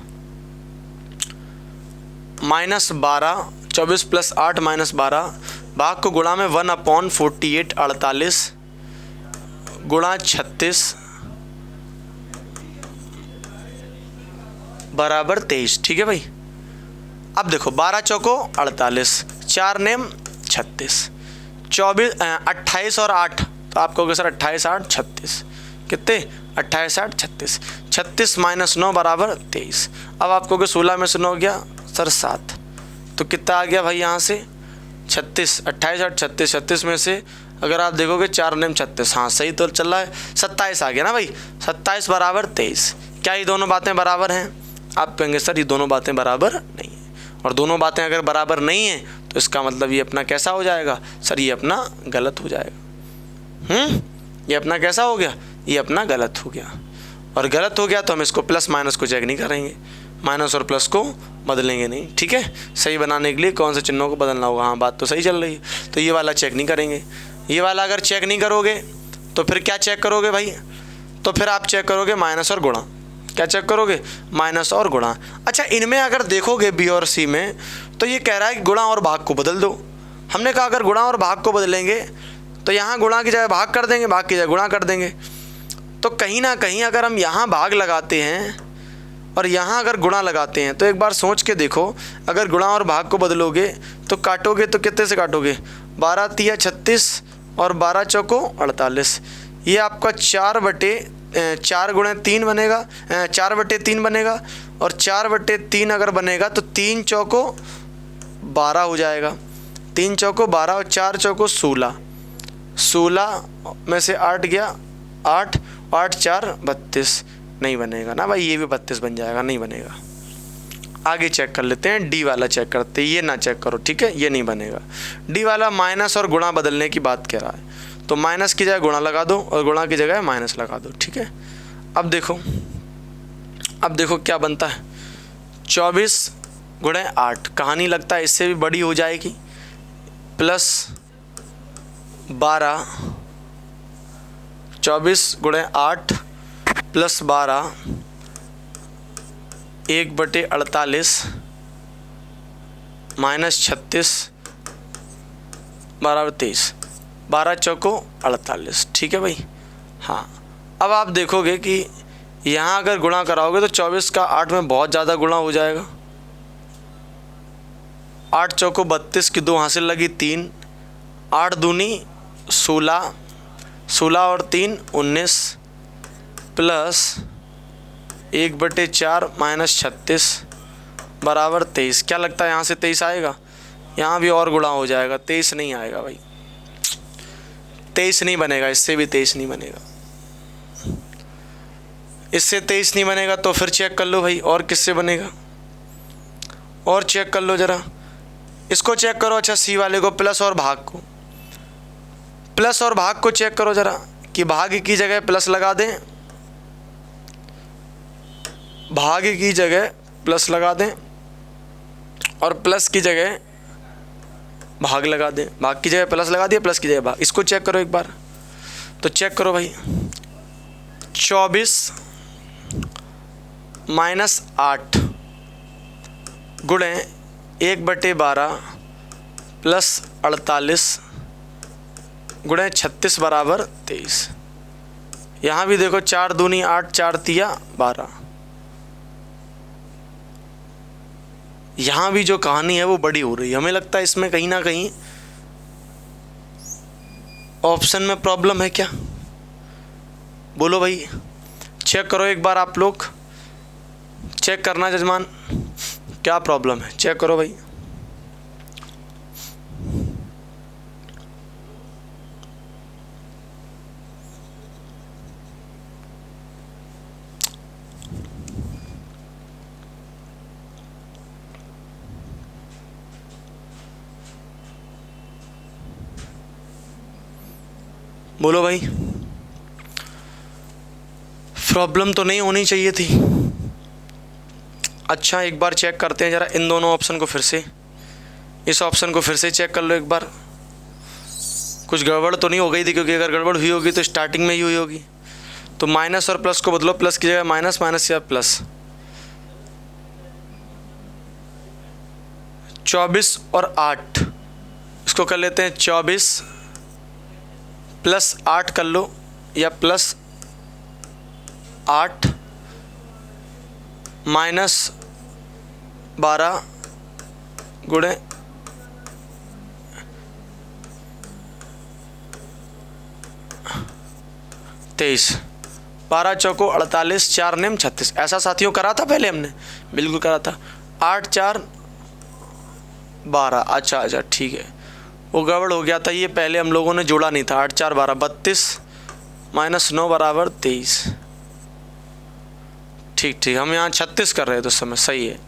माइनस 12, 24 प्लस 8 माइनस 12, भाग को गुणा में 1/48 48 गुणा 36 बराबर 23, ठीक है भाई। अब देखो 12 चौको 48, 4 नेम 36, 28 और 8, तो आप कहोगे सर 28 8 36, कितने 28 8 36, 36 माइनस 9 बराबर 23। अब आप कहोगे 16 में से 9 गया सर 7, तो कितना आ गया भाई यहाँ से 36, 28 8 36, 36 में से अगर आप देखोगे 4 नेम 36, हाँ सही तो चल रहा है, 27 आ गया ना भाई, 27 बराबर 23। क्या ये दोनों बातें बराबर हैं? आप कहेंगे सर ये दोनों बातें बराबर नहीं हैं, और दोनों बातें अगर बराबर नहीं हैं तो इसका मतलब ये अपना कैसा हो जाएगा सर, ये अपना गलत हो जाएगा। ये अपना कैसा हो गया, ये अपना गलत हो गया। और गलत हो गया तो हम इसको प्लस माइनस को चेक नहीं करेंगे, माइनस और प्लस को बदलेंगे नहीं, ठीक है। सही बनाने के लिए कौन से चिन्हों को बदलना होगा, हाँ बात तो सही चल रही है। तो ये वाला चेक नहीं करेंगे, ये वाला अगर चेक नहीं करोगे तो फिर क्या चेक करोगे भाई, तो फिर आप चेक करोगे माइनस और गुणा। क्या चेक करोगे? माइनस और गुणा। अच्छा इनमें अगर देखोगे बी और सी में तो ये कह रहा है कि गुणा और भाग को बदल दो। हमने कहा अगर गुणा और भाग को बदलेंगे तो यहाँ गुणा की जगह भाग कर देंगे, भाग की जगह गुणा कर देंगे। तो कहीं ना कहीं अगर हम यहाँ भाग लगाते हैं और यहाँ अगर गुणा लगाते हैं तो एक बार सोच के देखो, अगर गुणा और भाग को बदलोगे तो काटोगे तो कितने से काटोगे, 12 3 36 और 12 चौको 48। ये आपका 4 गुणे 3 बनेगा, 4/3 बनेगा, और 4/3 अगर बनेगा तो 3 चौको 12 हो जाएगा, 3 चौको 12 और 4 चौको 16, 16 में से 8 गया 8, 8 4 32, नहीं बनेगा ना भाई, ये भी 32 बन जाएगा, नहीं बनेगा। आगे चेक कर लेते हैं, डी वाला चेक करते हैं, ये ना चेक करो, ठीक है, ये नहीं बनेगा। डी वाला माइनस और गुणा बदलने की बात कह रहा है, तो माइनस की जगह गुणा लगा दो और गुणा की जगह माइनस लगा दो, ठीक है। अब देखो क्या बनता है, 24 गुणे 8, कहानी लगता है इससे भी बड़ी हो जाएगी, प्लस 12, 24 गुणे 8 प्लस 12, 1/48 माइनस 36 बराबर 23, 12 चौको 48, ठीक है भाई। हाँ, अब आप देखोगे कि यहाँ अगर गुणा कराओगे तो 24 का 8 में बहुत ज़्यादा गुणा हो जाएगा। 8 चौको 32 की 2 हासिल लगी 3, 8 दूनी 16, 16 और 3 19 प्लस 1/4 माइनस 36 बराबर 23। क्या लगता है यहाँ से 23 आएगा? यहाँ भी और गुणा हो जाएगा, 23 नहीं आएगा भाई, 23 नहीं बनेगा, इससे भी 23 नहीं बनेगा, इससे 23 नहीं बनेगा। तो फिर चेक कर लो भाई, और किससे बनेगा, और चेक कर लो ज़रा, इसको चेक करो। अच्छा, सी वाले को, प्लस और भाग को, प्लस और भाग को चेक करो ज़रा कि भाग की जगह प्लस लगा दें, भाग की जगह प्लस लगा दें और प्लस की जगह भाग लगा दें, भाग की जगह प्लस लगा दिया, प्लस की जगह भाग। इसको चेक करो एक बार, तो चेक करो भाई, 24 माइनस 8 गुणे 1/12 प्लस 48 गुणे 36 बराबर 23। यहाँ भी देखो, 4 दूनी 8, 4 तिया 12। यहाँ भी जो कहानी है वो बड़ी हो रही है, हमें लगता है इसमें कहीं ना कहीं ऑप्शन में प्रॉब्लम है क्या? बोलो भाई, चेक करो एक बार, आप लोग चेक करना जजमान, क्या प्रॉब्लम है, चेक करो भाई। बोलो भाई, प्रॉब्लम तो नहीं होनी चाहिए थी। अच्छा, एक बार चेक करते हैं ज़रा इन दोनों ऑप्शन को, फिर से इस ऑप्शन को फिर से चेक कर लो एक बार, कुछ गड़बड़ तो नहीं हो गई थी, क्योंकि अगर गड़बड़ हुई होगी तो स्टार्टिंग में ही हुई होगी। तो माइनस और प्लस को बदलो, प्लस की जगह माइनस, माइनस या प्लस। 24 और 8, इसको कर लेते हैं 24 प्लस 8 कर लो, या प्लस 8 माइनस 12 गुणे 23, 12 चौको 48, 4 नेम 36। ऐसा साथियों करा था पहले हमने, बिल्कुल करा था। 8 4 12, अच्छा ठीक है, वो गड़बड़ हो गया था, ये पहले हम लोगों ने जोड़ा नहीं था। 8 4 12, 32 माइनस 9 बराबर 23। ठीक, हम यहाँ 36 कर रहे थे उस समय, सही है।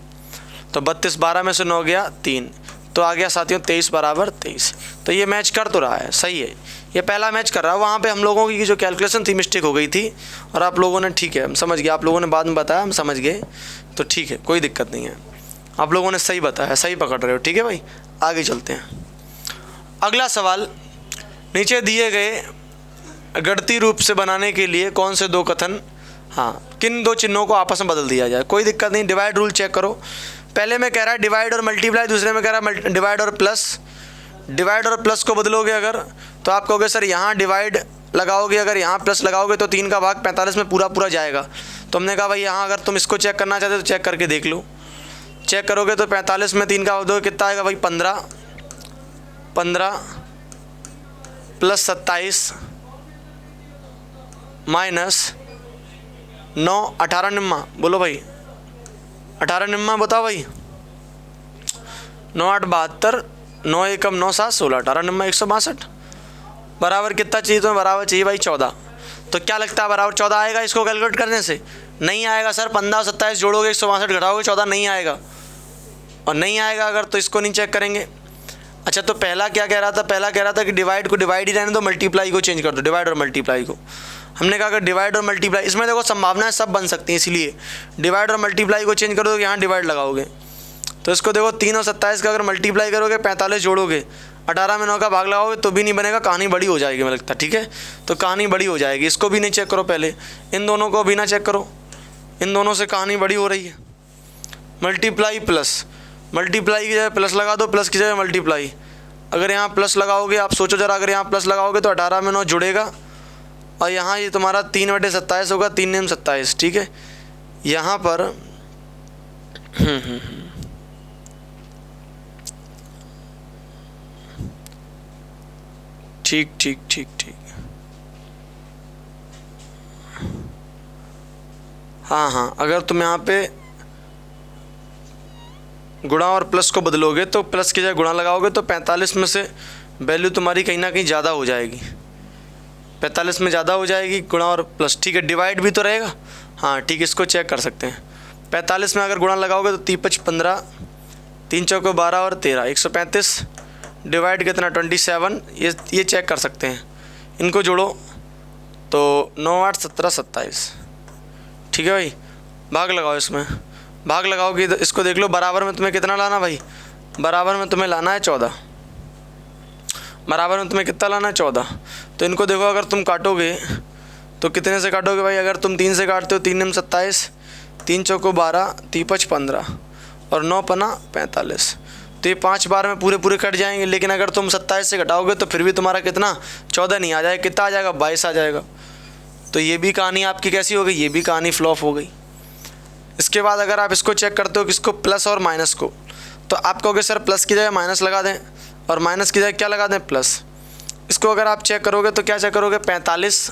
तो 32, 12 में से 9 गया 3, तो आ गया साथियों 23 बराबर 23। तो ये मैच कर तो रहा है, सही है, ये पहला मैच कर रहा है। वहाँ पे हम लोगों की जो कैलकुलेशन थी मिस्टेक हो गई थी, और आप लोगों ने, ठीक है हम समझ गए, आप लोगों ने बाद में बताया, हम समझ गए, तो ठीक है, कोई दिक्कत नहीं है, आप लोगों ने सही बताया, सही पकड़ रहे हो, ठीक है भाई। आगे चलते हैं, अगला सवाल, नीचे दिए गए गणितीय रूप से बनाने के लिए कौन से दो कथन, किन दो चिन्हों को आपस में बदल दिया जाए। कोई दिक्कत नहीं, डिवाइड रूल चेक करो। पहले में कह रहा है डिवाइड और मल्टीप्लाई, दूसरे में कह रहा है डिवाइड और प्लस। डिवाइड और प्लस को बदलोगे अगर, तो आप कहोगे सर यहाँ डिवाइड लगाओगे, अगर यहाँ प्लस लगाओगे तो 3 का भाग 45 में पूरा जाएगा। तो हमने कहा भाई यहाँ अगर तुम इसको चेक करना चाहते हो तो चेक करके देख लो। चेक करोगे तो 45 में 3 का भाग दो, कितना आएगा भाई 15 प्लस 27 माइनस 9, 18 निम्मा। बोलो भाई 18 निम्मा बताओ भाई। 9 8 72, 9 एकम 9 7 16, 18 निम्मा 162। बराबर कितना चाहिए तुम्हें? बराबर चाहिए भाई 14। तो क्या लगता है बराबर 14 आएगा इसको कैलकुलेट करने से? नहीं आएगा सर। 15 27 जोड़ोगे 162 घटाओगे 14 नहीं आएगा, और नहीं आएगा अगर तो इसको नहीं चेक करेंगे। अच्छा तो पहला क्या कह रहा था? पहला कह रहा था कि डिवाइड को डिवाइड ही रहने दो, मल्टीप्लाई को चेंज कर दो, डिवाइड और मल्टीप्लाई को। हमने कहा कि डिवाइड और मल्टीप्लाई, इसमें देखो संभावनाएं सब बन सकती हैं, इसलिए डिवाइड और मल्टीप्लाई को चेंज कर दो, यहाँ डिवाइड लगाओगे तो इसको देखो 3 और 27 का अगर मल्टीप्लाई करोगे 45 जोड़ोगे 18 में 9 का भाग लगाओगे तो भी नहीं बनेगा, कहानी बड़ी हो जाएगी मुझे लगता है। ठीक है, तो कहानी बड़ी हो जाएगी। इसको भी नहीं चेक करो, पहले इन दोनों को भी ना चेक करो, इन दोनों से कहानी बड़ी हो रही है। मल्टीप्लाई प्लस, मल्टीप्लाई की जगह प्लस लगा दो, प्लस की जगह मल्टीप्लाई। अगर यहाँ प्लस लगाओगे, आप सोचो जरा, अगर यहाँ प्लस लगाओगे तो 18 में 9 जुड़ेगा, और यहाँ ये तुम्हारा 3/27 होगा, 3 9 27। ठीक है, यहाँ पर ठीक ठीक ठीक ठीक, हाँ हाँ, अगर तुम यहाँ पे गुणा और प्लस को बदलोगे तो प्लस की जगह गुणा लगाओगे तो 45 में से वैल्यू तुम्हारी कहीं ना कहीं ज़्यादा हो जाएगी, 45 में ज़्यादा हो जाएगी गुणा और प्लस। ठीक है, डिवाइड भी तो रहेगा, हाँ ठीक है, इसको चेक कर सकते हैं। 45 में अगर गुणा लगाओगे तो 3 5 15, 3 चौको 12 और 13 135, डिवाइड कितना 27, ये चेक कर सकते हैं। इनको जोड़ो तो 9 8 17 27। ठीक है भाई, भाग लगाओ, इसमें भाग लगाओगे तो इसको देख लो, बराबर में तुम्हें कितना लाना भाई? बराबर में तुम्हें लाना है 14। बराबर में तुम्हें कितना लाना है? 14। तो इनको देखो, अगर तुम काटोगे तो कितने से काटोगे भाई? अगर तुम 3 से काटते हो 3 9 27, 3 चौको 12, 3 5 15 और 9 पना 45, तो ये 5 बार में पूरे पूरे कट जाएंगे। लेकिन अगर तुम 27 से घटाओगे तो फिर भी तुम्हारा कितना? 14 नहीं आ जाएगा, कितना आ जाएगा? 22 आ जाएगा। तो ये भी कहानी आपकी कैसी हो गई? ये भी कहानी फ्लॉप हो गई। इसके बाद अगर आप इसको चेक करते हो किसको? प्लस और माइनस को, तो आप कहोगे सर प्लस की जगह माइनस लगा दें और माइनस की जगह क्या लगा दें? प्लस। इसको अगर आप चेक करोगे तो क्या चेक करोगे? 45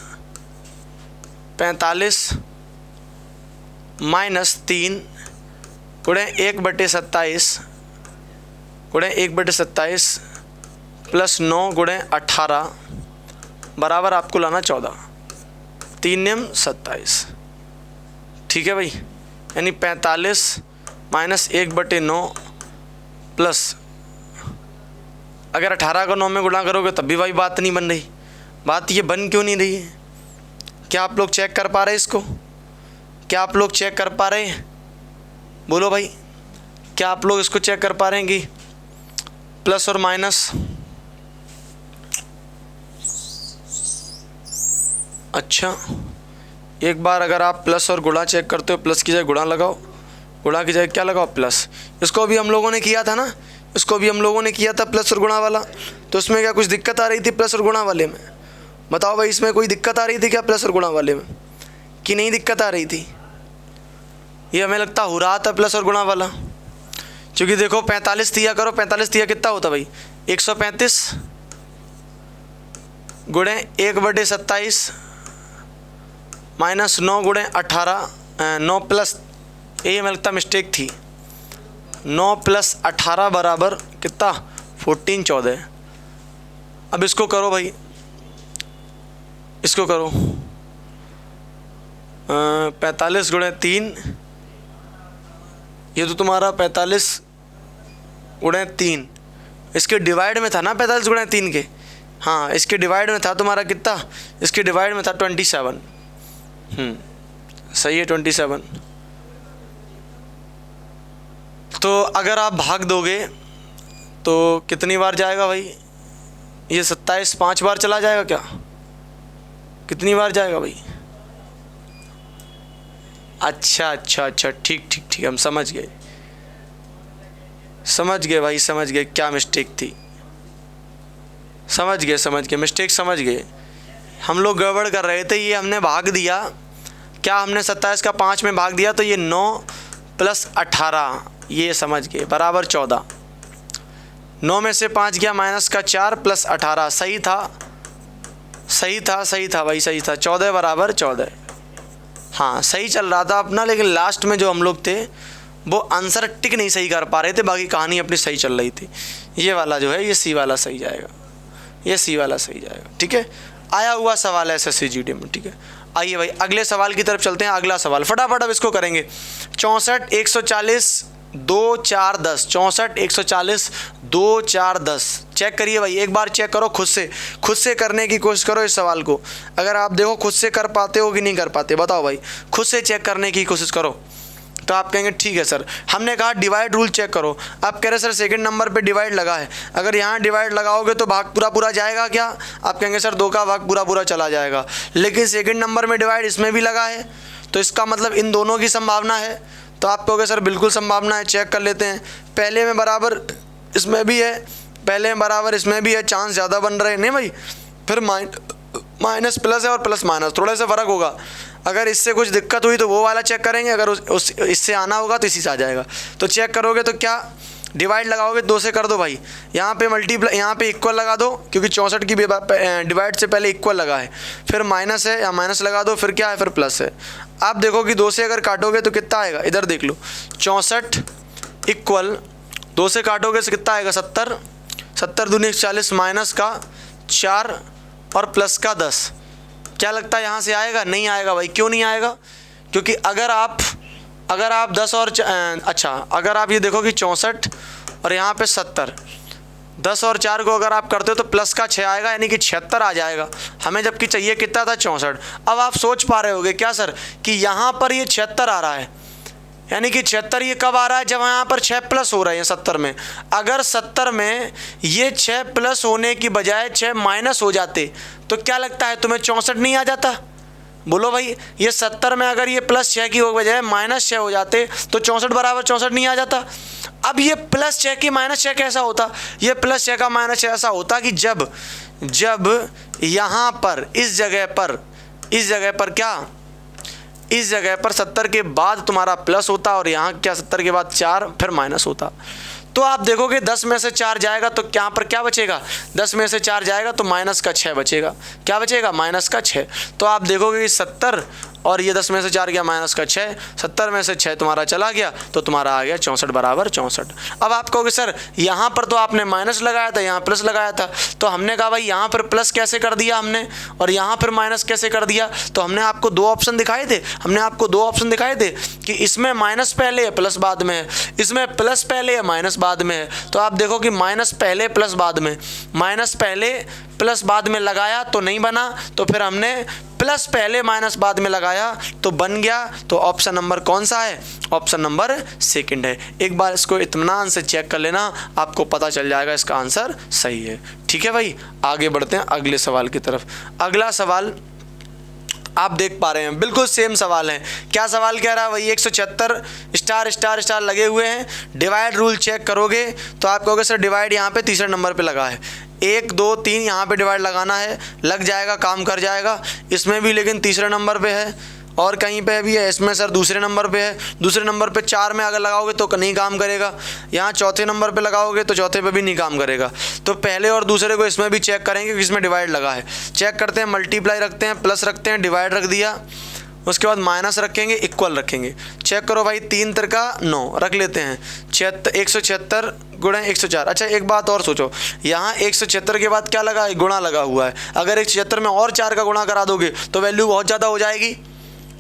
माइनस 3 गुणे 1/27 गुणे 1/27 प्लस 9 गुणे 18 बराबर आपको लाना 14, 3 9 27। ठीक है भाई, यानी 45 माइनस 1/9 प्लस, अगर 18 को 9 में गुणा करोगे तब भी भाई बात नहीं बन रही। बात ये बन क्यों नहीं रही है? क्या आप लोग चेक कर पा रहे हैं इसको? क्या आप लोग चेक कर पा रहे हैं? बोलो भाई, क्या आप लोग इसको चेक कर पा रहे हैं कि प्लस और माइनस? अच्छा, एक बार अगर आप प्लस और गुणा चेक करते हो, प्लस की जगह गुणा लगाओ, गुणा की जगह क्या लगाओ? प्लस। इसको भी हम लोगों ने किया था ना, इसको भी हम लोगों ने किया था प्लस और गुणा वाला। तो उसमें क्या कुछ दिक्कत आ रही थी प्लस और गुणा वाले में? बताओ भाई, इसमें कोई दिक्कत आ रही थी क्या प्लस और गुणा वाले में, कि नहीं दिक्कत आ रही थी? ये हमें लगता हो रहा था प्लस और गुणा वाला, क्योंकि देखो 45 दिया करो, 45 दिया कितना होता भाई? 135 गुणे 1/27 माइनस 9 गुणे 18, 9 प्लस, ये हमें लगता मिस्टेक थी, 9 + 18 बराबर कितना? 14 14। अब इसको करो भाई, इसको करो 45 गुणे 3, ये तो तुम्हारा 45 गुणे 3, इसके डिवाइड में था ना 45 गुणे 3 के, हाँ इसके डिवाइड में था तुम्हारा कितना? इसके डिवाइड में था 27। सही है 27। तो अगर आप भाग दोगे तो कितनी बार जाएगा भाई? ये 27 5 बार चला जाएगा क्या? कितनी बार जाएगा भाई? अच्छा अच्छा अच्छा, ठीक ठीक ठीक, हम समझ गए भाई, समझ गए क्या मिस्टेक थी, समझ गए मिस्टेक समझ गए। हम लोग गड़बड़ कर रहे थे, ये हमने भाग दिया क्या? हमने 27 का 5 में भाग दिया, तो ये 9 + 18, ये समझ गए, बराबर 14। 9 में से 5 गया माइनस का 4 + 18, सही था भाई, सही था, 14 बराबर 14। हाँ सही चल रहा था अपना, लेकिन लास्ट में जो हम लोग थे वो आंसर टिक नहीं सही कर पा रहे थे, बाकी कहानी अपनी सही चल रही थी। ये वाला जो है ये सी वाला सही जाएगा, ये सी वाला सही जाएगा। ठीक है, आया हुआ सवाल है एसएससी जीडी में। ठीक है, आइए भाई अगले सवाल की तरफ चलते हैं। अगला सवाल फटाफट अब इसको करेंगे। 64 140 2 4 10, 64 140 2 4 10। चेक करिए भाई, एक बार चेक करो खुद से करने की कोशिश करो इस सवाल को। अगर आप देखो खुद से कर पाते हो कि नहीं कर पाते, बताओ भाई, खुद से चेक करने की कोशिश करो। तो आप कहेंगे ठीक है सर, हमने कहा डिवाइड रूल चेक करो। आप कह रहे सर सेकंड नंबर पे डिवाइड लगा है, अगर यहाँ डिवाइड लगाओगे तो भाग पूरा पूरा जाएगा क्या? आप कहेंगे सर 2 का भाग पूरा पूरा चला जाएगा, लेकिन सेकंड नंबर में डिवाइड इसमें भी लगा है, तो इसका मतलब इन दोनों की संभावना है। तो आप कहोगे सर बिल्कुल संभावना है, चेक कर लेते हैं। पहले में बराबर इसमें भी है, पहले में बराबर इसमें भी है, चांस ज़्यादा बन रहे हैं नहीं भाई। फिर माइनस प्लस है और प्लस माइनस, थोड़ा सा फ़र्क होगा। अगर इससे कुछ दिक्कत हुई तो वो वाला चेक करेंगे, अगर इससे आना होगा तो इसी से आ जाएगा। तो चेक करोगे तो क्या डिवाइड लगाओगे 2 से कर दो भाई, यहाँ पे मल्टीप्लाई, यहाँ पे इक्वल लगा दो, क्योंकि 64 की डिवाइड से पहले इक्वल लगा है, फिर माइनस है, या माइनस लगा दो, फिर क्या है, फिर प्लस है। आप देखो कि 2 से अगर काटोगे तो कितना आएगा, इधर देख लो, 64 इक्वल 2 से काटोगे तो कितना आएगा, 70, 70 दूनी 40, माइनस का 4 और प्लस का 10। क्या लगता है यहाँ से आएगा? नहीं आएगा भाई। क्यों नहीं आएगा? क्योंकि अगर आप 10 और अच्छा, अगर आप ये देखो कि 64 और यहाँ पे 70, 10 और 4 को अगर आप करते हो तो प्लस का 6 आएगा, यानी कि 76 आ जाएगा। हमें जबकि चाहिए कितना था, 64। अब आप सोच पा रहे होगे क्या सर कि यहाँ पर ये 76 आ रहा है, यानी कि 76 ये कब आ रहा है, जब यहाँ पर 6 प्लस हो रहे हैं 70 में। अगर 70 में ये 6 प्लस होने की बजाय 6 माइनस हो जाते तो क्या लगता है तुम्हें, 64 नहीं आ जाता? बोलो भाई, ये 70 में अगर ये प्लस 6 की बजाय माइनस 6 हो जाते तो 64 बराबर 64 नहीं आ जाता। अब ये प्लस 6 की माइनस 6 कैसा होता? ये प्लस 6 का माइनस 6 ऐसा होता कि जब यहाँ पर इस जगह पर क्या, इस जगह पर 70 के बाद तुम्हारा प्लस होता और यहाँ क्या 70 के बाद 4 फिर माइनस होता। तो आप देखोगे 10 में से 4 जाएगा तो यहाँ पर क्या बचेगा, 10 में से 4 जाएगा तो माइनस का 6 बचेगा। क्या बचेगा? माइनस का 6। तो आप देखोगे कि 70 और ये 10 में से 4 गया माइनस का 6, 70 में से 6 तुम्हारा चला गया तो तुम्हारा आ गया 64 बराबर 64। अब आप कहोगे सर यहाँ पर तो आपने माइनस लगाया था, यहाँ प्लस लगाया था, तो हमने कहा भाई यहाँ पर प्लस कैसे कर दिया हमने और यहाँ पर माइनस कैसे कर दिया? तो हमने आपको 2 ऑप्शन दिखाए थे, कि इसमें माइनस पहले है प्लस बाद में है, इसमें प्लस पहले है माइनस बाद में है। तो आप देखो कि माइनस पहले प्लस बाद में, माइनस पहले प्लस बाद में लगाया तो नहीं बना, तो फिर हमने प्लस पहले माइनस बाद में लगाया तो बन गया। तो ऑप्शन नंबर कौन सा है? ऑप्शन नंबर सेकंड है। एक बार इसको इत्मीनान से चेक कर लेना, आपको पता चल जाएगा इसका आंसर सही है। ठीक है भाई, आगे बढ़ते हैं अगले सवाल की तरफ। अगला सवाल आप देख पा रहे हैं, बिल्कुल सेम सवाल है। क्या सवाल कह रहा है? वही 176 स्टार स्टार स्टार लगे हुए हैं। डिवाइड रूल चेक करोगे तो आप कहोगे सर डिवाइड यहाँ पे तीसरे नंबर पे लगा है, 1 2 3 यहाँ पे डिवाइड लगाना है, लग जाएगा, काम कर जाएगा। इसमें भी लेकिन तीसरे नंबर पे है, और कहीं पे भी है, इसमें सर दूसरे नंबर पे है, दूसरे नंबर पे 4 में अगर लगाओगे तो नहीं काम करेगा, यहाँ चौथे नंबर पे लगाओगे तो चौथे पे भी नहीं काम करेगा। तो पहले और दूसरे को इसमें भी चेक करेंगे कि इसमें डिवाइड लगा है। चेक करते हैं, मल्टीप्लाई रखते हैं, प्लस रखते हैं, डिवाइड रख दिया, उसके बाद माइनस रखेंगे, इक्वल रखेंगे। चेक करो भाई, 3 त्रिका 9 रख लेते हैं, 176 गुणा 104। अच्छा एक बात और सोचो, यहाँ 176 के बाद क्या लगा है? गुणा लगा हुआ है। अगर 176 में और 4 का गुणा करा दोगे तो वैल्यू बहुत ज़्यादा हो जाएगी,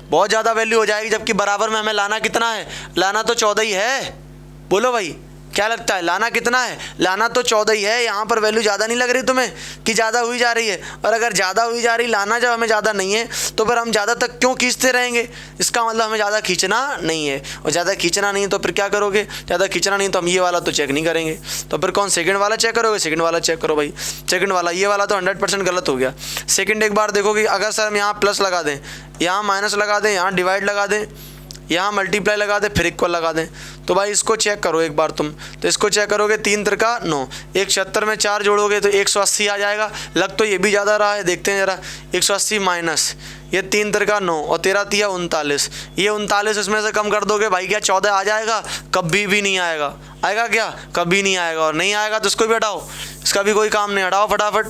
बहुत ज़्यादा वैल्यू हो जाएगी, जबकि बराबर में हमें लाना कितना है? लाना तो 14 ही है। बोलो भाई क्या लगता है, लाना कितना है? लाना तो 14 ही है। यहाँ पर वैल्यू ज़्यादा नहीं लग रही तुम्हें कि ज़्यादा हुई जा रही है? और अगर ज़्यादा हुई जा रही, लाना जब हमें ज़्यादा नहीं है तो फिर हम ज़्यादा तक क्यों खींचते रहेंगे? इसका मतलब हमें ज़्यादा खींचना नहीं है, और ज़्यादा खींचना नहीं तो फिर क्या करोगे? ज़्यादा खींचना नहीं तो हम ये वाला तो चेक नहीं करेंगे, तो फिर कौन सेकंड वाला चेक करोगे? सेकंड वाला चेक करो भाई, सेकंड वाला, ये वाला तो 100% गलत हो गया। सेकंड एक बार देखो कि अगर सर हम यहाँ प्लस लगा दें, यहाँ माइनस लगा दें, यहाँ डिवाइड लगा दें, यहाँ मल्टीप्लाई लगा दें, फिर इक्वल लगा दें, तो भाई इसको चेक करो एक बार तुम। तो इसको चेक करोगे, 3 त्रिका 9, 176 में 4 जोड़ोगे तो 180 आ जाएगा। लग तो ये भी ज़्यादा रहा है, देखते हैं ज़रा, 180 माइनस ये 3 त्रिका 9 और 13 तिया 39, ये 39 इसमें से कम कर दोगे भाई, क्या 14 आ जाएगा? कभी भी नहीं आएगा। आएगा क्या? कभी नहीं आएगा। और नहीं आएगा तो इसको भी हटाओ, इसका भी कोई काम नहीं, हटाओ फटाफट,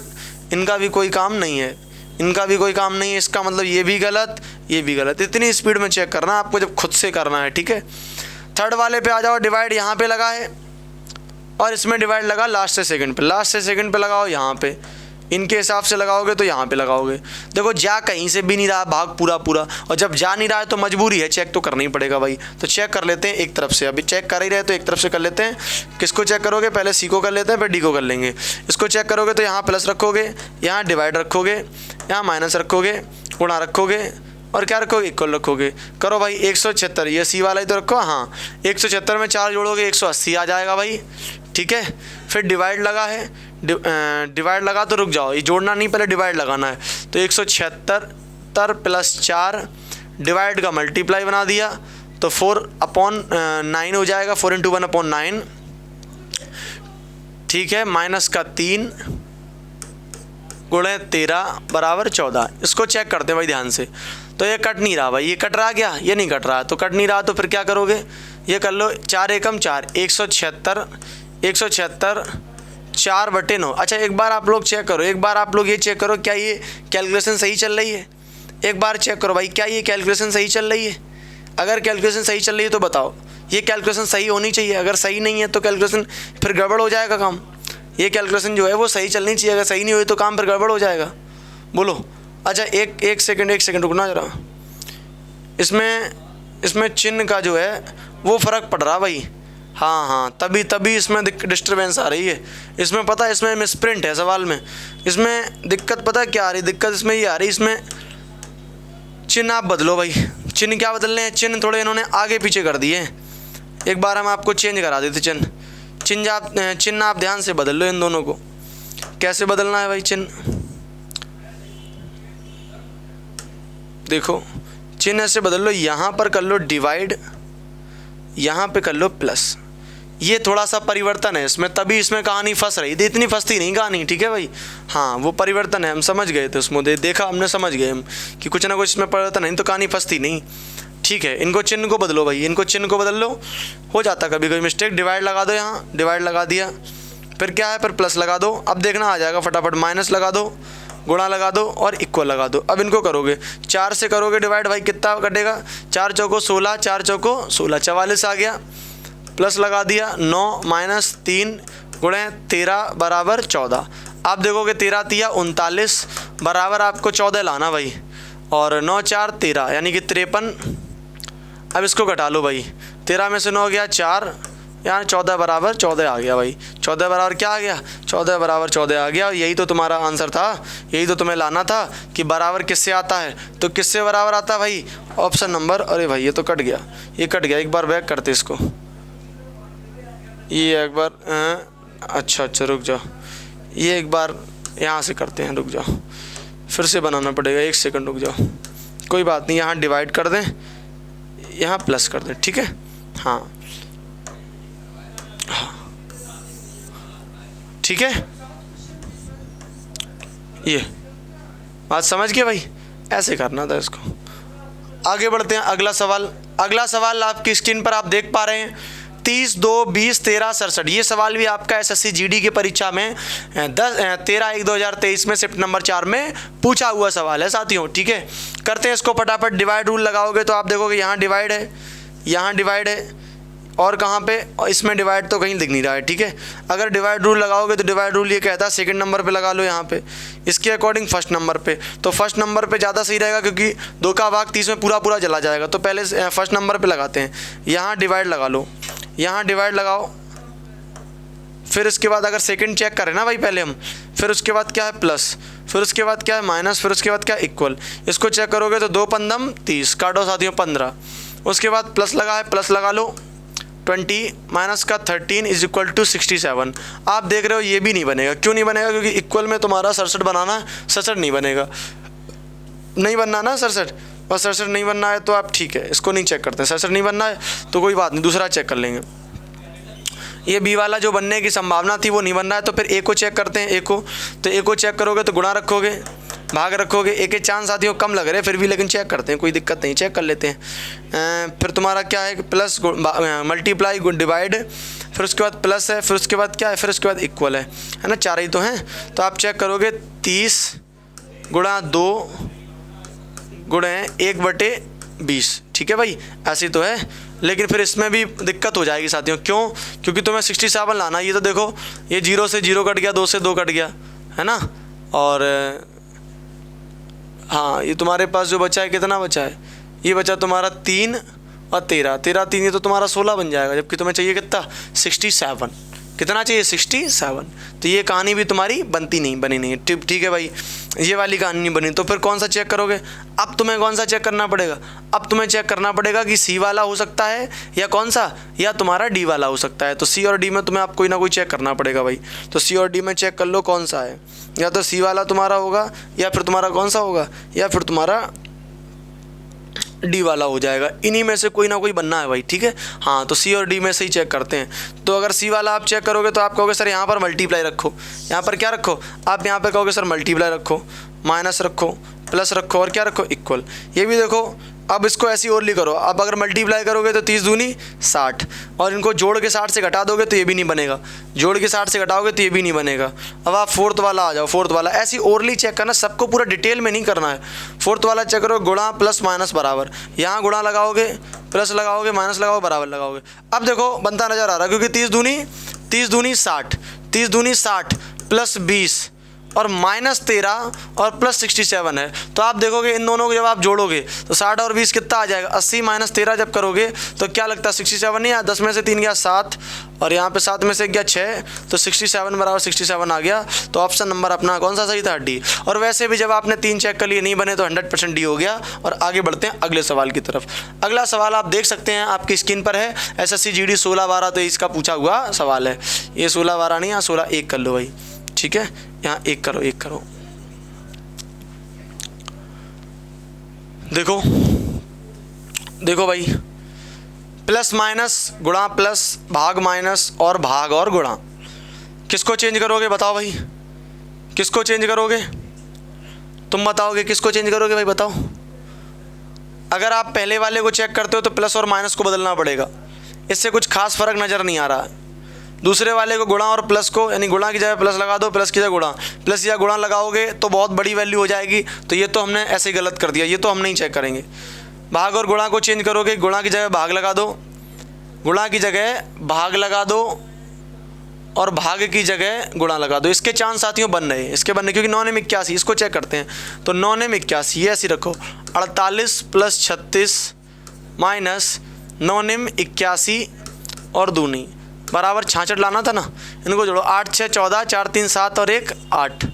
इनका भी कोई काम नहीं है, इनका भी कोई काम नहीं है। इसका मतलब ये भी गलत, ये भी गलत। इतनी स्पीड में चेक करना आपको जब खुद से करना है। ठीक है, थर्ड वाले पे आ जाओ, डिवाइड यहाँ पे लगा है और इसमें डिवाइड लगा लास्ट से सेकंड पे, लास्ट से सेकंड पे लगाओ यहाँ पे, इनके हिसाब से लगाओगे तो यहाँ पे लगाओगे। देखो जा कहीं से भी नहीं रहा भाग पूरा पूरा, और जब जा नहीं रहा है तो मजबूरी है, चेक तो करना ही पड़ेगा भाई। तो चेक कर लेते हैं एक तरफ से, अभी चेक कर ही रहे तो एक तरफ से कर लेते हैं। किसको चेक करोगे, पहले सी को कर लेते हैं फिर डी को कर लेंगे। इसको चेक करोगे तो यहाँ प्लस रखोगे, यहाँ डिवाइड रखोगे, यहाँ माइनस रखोगे, गुणा रखोगे और क्या रखोगे, इक्वल रखोगे। करो भाई 176, ये सी वाला ही तो रखो। हाँ 176 में 4 जोड़ोगे 180 आ जाएगा भाई, ठीक है। फिर डिवाइड लगा है, डिवाइड लगा तो रुक जाओ, ये जोड़ना नहीं पहले डिवाइड लगाना है। तो 176 प्लस 4 डिवाइड का मल्टीप्लाई बना दिया तो 4/9 हो जाएगा, 4 × 1/9, ठीक है। माइनस का 3 गुणे 13 बराबर 14। इसको चेक करते हैं भाई ध्यान से। तो ये कट नहीं रहा भाई, ये कट रहा क्या, ये नहीं कट रहा, तो कट नहीं रहा तो फिर क्या करोगे, ये कर लो 4 एकम 4, 176 4/9। अच्छा एक बार आप लोग चेक करो, एक बार आप लोग ये चेक करो क्या ये कैलकुलेशन सही चल रही है। एक बार चेक करो भाई क्या ये कैलकुलेशन सही चल रही है। अगर कैलकुलेशन सही चल रही है तो बताओ, ये कैलकुलेशन सही होनी चाहिए। अगर सही नहीं है तो कैलकुलेशन फिर गड़बड़ हो जाएगा काम। ये कैलकुलेशन जो है वो सही चलनी चाहिए, अगर सही नहीं हुई तो काम फिर गड़बड़ हो जाएगा। बोलो। अच्छा एक सेकंड रुकना जरा। इसमें चिन्ह का जो है वो फ़र्क पड़ रहा भाई। हाँ तभी इसमें डिस्टर्बेंस आ रही है। इसमें पता है, इसमें मिसप्रिंट है सवाल में। इसमें दिक्कत पता है क्या आ रही, दिक्कत इसमें ये आ रही, इसमें चिन्ह आप बदलो भाई। चिन्ह क्या बदलने हैं, चिन्ह थोड़े इन्होंने आगे पीछे कर दिए हैं। एक बार हम आपको चेंज करा देते चिन्ह आप ध्यान से बदल लो इन दोनों को। कैसे बदलना है भाई चिन्ह, देखो चिन्ह ऐसे बदल लो, यहाँ पर कर लो डिवाइड, यहाँ पे कर लो प्लस। ये थोड़ा सा परिवर्तन है इसमें, तभी इसमें कहानी फंस रही थी, इतनी फंसती नहीं कहानी, ठीक है भाई। हाँ वो परिवर्तन है, हम समझ गए थे उसमें, देखा हमने, समझ गए हम कि कुछ ना कुछ इसमें परिवर्तन है, तो कहानी फंसती नहीं, ठीक है। इनको चिन्ह को बदलो भाई, इनको चिन्ह को बदल लो, हो जाता कभी कोई मिस्टेक। डिवाइड लगा दो, यहाँ डिवाइड लगा दिया, फिर क्या है, फिर प्लस लगा दो। अब देखना आ जाएगा फटाफट, माइनस लगा दो, गुणा लगा दो और इक्वल लगा दो। अब इनको करोगे 4 से करोगे डिवाइड, भाई कितना कटेगा, 4 चौको 16, 4 चौको 16, 44 आ गया। प्लस लगा दिया, 9 माइनस 3 गुणे 13 बराबर 14। आप देखोगे 13 तिया 39 बराबर आपको 14 लाना भाई, और 9 4 13 यानी कि 53। अब इसको घटा लो भाई, 13 में से 9 गया 4, यहाँ 14 बराबर 14 आ गया भाई। 14 बराबर क्या आ गया, 14 बराबर 14 आ गया। और यही तो तुम्हारा आंसर था, यही तो तुम्हें लाना था कि बराबर किससे आता है। तो किससे बराबर आता है भाई, ऑप्शन नंबर। अरे भाई ये तो कट गया, ये कट गया, एक बार बैक करते इसको, ये एक बार अच्छा रुक जाओ, ये एक बार यहाँ से करते हैं, रुक जाओ फिर से बनाना पड़ेगा, 1 सेकंड रुक जाओ, कोई बात नहीं। यहाँ डिवाइड कर दें, यहाँ प्लस कर दें, ठीक है। हाँ ठीक है, ये बात समझ गए भाई, ऐसे करना था इसको। आगे बढ़ते हैं, अगला सवाल आपकी स्क्रीन पर आप देख पा रहे हैं, 30 2 20 13 67। ये सवाल भी आपका एसएससी जीडी की परीक्षा में 13/1/2023 में शिफ्ट नंबर 4 में पूछा हुआ सवाल है साथियों, ठीक है। करते हैं इसको फटाफट। डिवाइड रूल लगाओगे तो आप देखोगे यहाँ डिवाइड है, यहाँ डिवाइड है, और कहाँ पे, और इसमें डिवाइड तो कहीं दिख नहीं रहा है, ठीक है। अगर डिवाइड रूल लगाओगे तो डिवाइड रूल ये कहता है सेकंड नंबर पे लगा लो यहाँ पे, इसके अकॉर्डिंग फर्स्ट नंबर पे। तो फर्स्ट नंबर पे ज़्यादा सही रहेगा क्योंकि 2 का भाग 30 में पूरा पूरा चला जाएगा। तो पहले फर्स्ट नंबर पे लगाते हैं, यहाँ डिवाइड लगा लो, यहाँ डिवाइड लगाओ। फिर इसके बाद अगर सेकंड चेक करें ना भाई पहले हम, फिर उसके बाद क्या है प्लस, फिर उसके बाद क्या है माइनस, फिर उसके बाद क्या इक्वल। इसको चेक करोगे तो 2 पंदम 30, काटो साथियों 15। उसके बाद प्लस लगा है, प्लस लगा लो, 20 माइनस का 13 इज इक्वल टू 67। आप देख रहे हो ये भी नहीं बनेगा, क्यों नहीं बनेगा, क्योंकि इक्वल में तुम्हारा 67 बनाना है, 67 नहीं बनेगा, नहीं बनना ना 67, और 67 नहीं बनना है तो आप ठीक है इसको नहीं चेक करते। 67 नहीं बनना है तो कोई बात नहीं, दूसरा चेक कर लेंगे। ये बी वाला जो बनने की संभावना थी वो नहीं बन रहा है, तो फिर ए को चेक करते हैं। ए को चेक करोगे तो गुणा रखोगे, भाग रखोगे। ए के चांस साथियों कम लग रहे हैं फिर भी, लेकिन चेक करते हैं, कोई दिक्कत नहीं, चेक कर लेते हैं। फिर तुम्हारा क्या है, प्लस मल्टीप्लाई डिवाइड, फिर उसके बाद प्लस है, फिर उसके बाद क्या है, फिर उसके बाद इक्वल है ना, 4 ही तो हैं। तो आप चेक करोगे 30 गुणा 2 गुणे 1/20, ठीक है भाई, ऐसी तो है। लेकिन फिर इसमें भी दिक्कत हो जाएगी साथियों, क्यों, क्योंकि तुम्हें 67 लाना है। ये तो देखो ये 0 से 0 कट गया, 2 से 2 कट गया, है ना। और हाँ ये तुम्हारे पास जो बचा है कितना बचा है, ये बचा तुम्हारा 3 और 13, 13 3 ये तो तुम्हारा 16 बन जाएगा, जबकि तुम्हें चाहिए कितना 67, कितना चाहिए 67। तो ये कहानी भी तुम्हारी बनी नहीं। ठीक है भाई, ये वाली कहानी नहीं बनी। तो फिर कौन सा चेक करोगे, अब तुम्हें कौन सा चेक करना पड़ेगा, अब तुम्हें चेक करना पड़ेगा कि सी वाला हो सकता है या कौन सा, या तुम्हारा डी वाला हो सकता है। तो सी और डी में तुम्हें आप कोई ना कोई चेक करना पड़ेगा भाई। तो सी और डी में चेक कर लो कौन सा है, या तो सी वाला तुम्हारा होगा, या फिर तुम्हारा कौन सा होगा, या फिर तुम्हारा डी वाला हो जाएगा। इन्हीं में से कोई ना कोई बनना है भाई, ठीक है। हाँ तो सी और डी में से ही चेक करते हैं। तो अगर सी वाला आप चेक करोगे तो आप कहोगे सर यहाँ पर मल्टीप्लाई रखो, यहाँ पर क्या रखो, आप यहाँ पर कहोगे सर मल्टीप्लाई रखो, माइनस रखो, प्लस रखो और क्या रखो इक्वल। ये भी देखो, अब इसको ऐसी ओरली करो। अब अगर मल्टीप्लाई करोगे तो 30 दूनी 60, और इनको जोड़ के 60 से घटा दोगे तो ये भी नहीं बनेगा, जोड़ के 60 से घटाओगे तो ये भी नहीं बनेगा। अब आप फोर्थ वाला आ जाओ, फोर्थ वाला ऐसी ओरली चेक करना, सबको पूरा डिटेल में नहीं करना है। फोर्थ वाला चेक करो, गुणा प्लस माइनस बराबर, यहाँ गुणा लगाओगे, प्लस लगाओगे, माइनस लगाओगे, बराबर लगाओगे। अब देखो बनता नज़र आ रहा है, क्योंकि 30 दूनी 60, 30 दूनी 60 प्लस 20 और माइनस 13 और प्लस 67 है। तो आप देखोगे इन दोनों को जब आप जोड़ोगे तो 60 और 20 कितना आ जाएगा, 80 माइनस 13 जब करोगे तो क्या लगता है 67 नहीं आया। 10 में से 3 गया 7 और यहाँ पे 7 में से गया 6, तो 67 बराबर 67 आ गया। तो ऑप्शन नंबर अपना कौन सा सही था, डी। और वैसे भी जब आपने 3 चेक कर लिए नहीं बने तो 100% डी हो गया। और आगे बढ़ते हैं अगले सवाल की तरफ। अगला सवाल आप देख सकते हैं आपकी स्क्रीन पर है, SSC GD 16-12 तो इसका पूछा हुआ सवाल है। ये 16-12 नहीं, यहाँ 16-1 कर लो भाई, ठीक है। यहाँ 1 करो, 1 करो। देखो देखो भाई, प्लस माइनस गुणा प्लस, भाग माइनस और भाग और गुणा, किसको चेंज करोगे बताओ भाई, किसको चेंज करोगे, तुम बताओगे किसको चेंज करोगे भाई बताओ। अगर आप पहले वाले को चेक करते हो तो प्लस और माइनस को बदलना पड़ेगा, इससे कुछ खास फर्क नज़र नहीं आ रहा है। दूसरे वाले को गुणा और प्लस को, यानी गुणा की जगह प्लस लगा दो, प्लस की जगह गुणा, प्लस या गुणा लगाओगे तो बहुत बड़ी वैल्यू हो जाएगी। तो ये तो हमने ऐसे ही गलत कर दिया, ये तो हम नहीं चेक करेंगे। भाग और गुणा को चेंज करोगे, गुणा की जगह भाग लगा दो, गुणा की जगह भाग लगा दो और भाग की जगह गुणा लगा दो। इसके चांस साथियों बन रहे हैं, इसके बनने, क्योंकि 9 ने 81, इसको चेक करते हैं। तो 9 ने 81 ये ऐसी रखो, 48 प्लस 36 माइनस 9 ने 81 और दूनी बराबर 66 लाना था ना। इनको जोड़ो, 8 6 14, 4 3 7 और 1 8,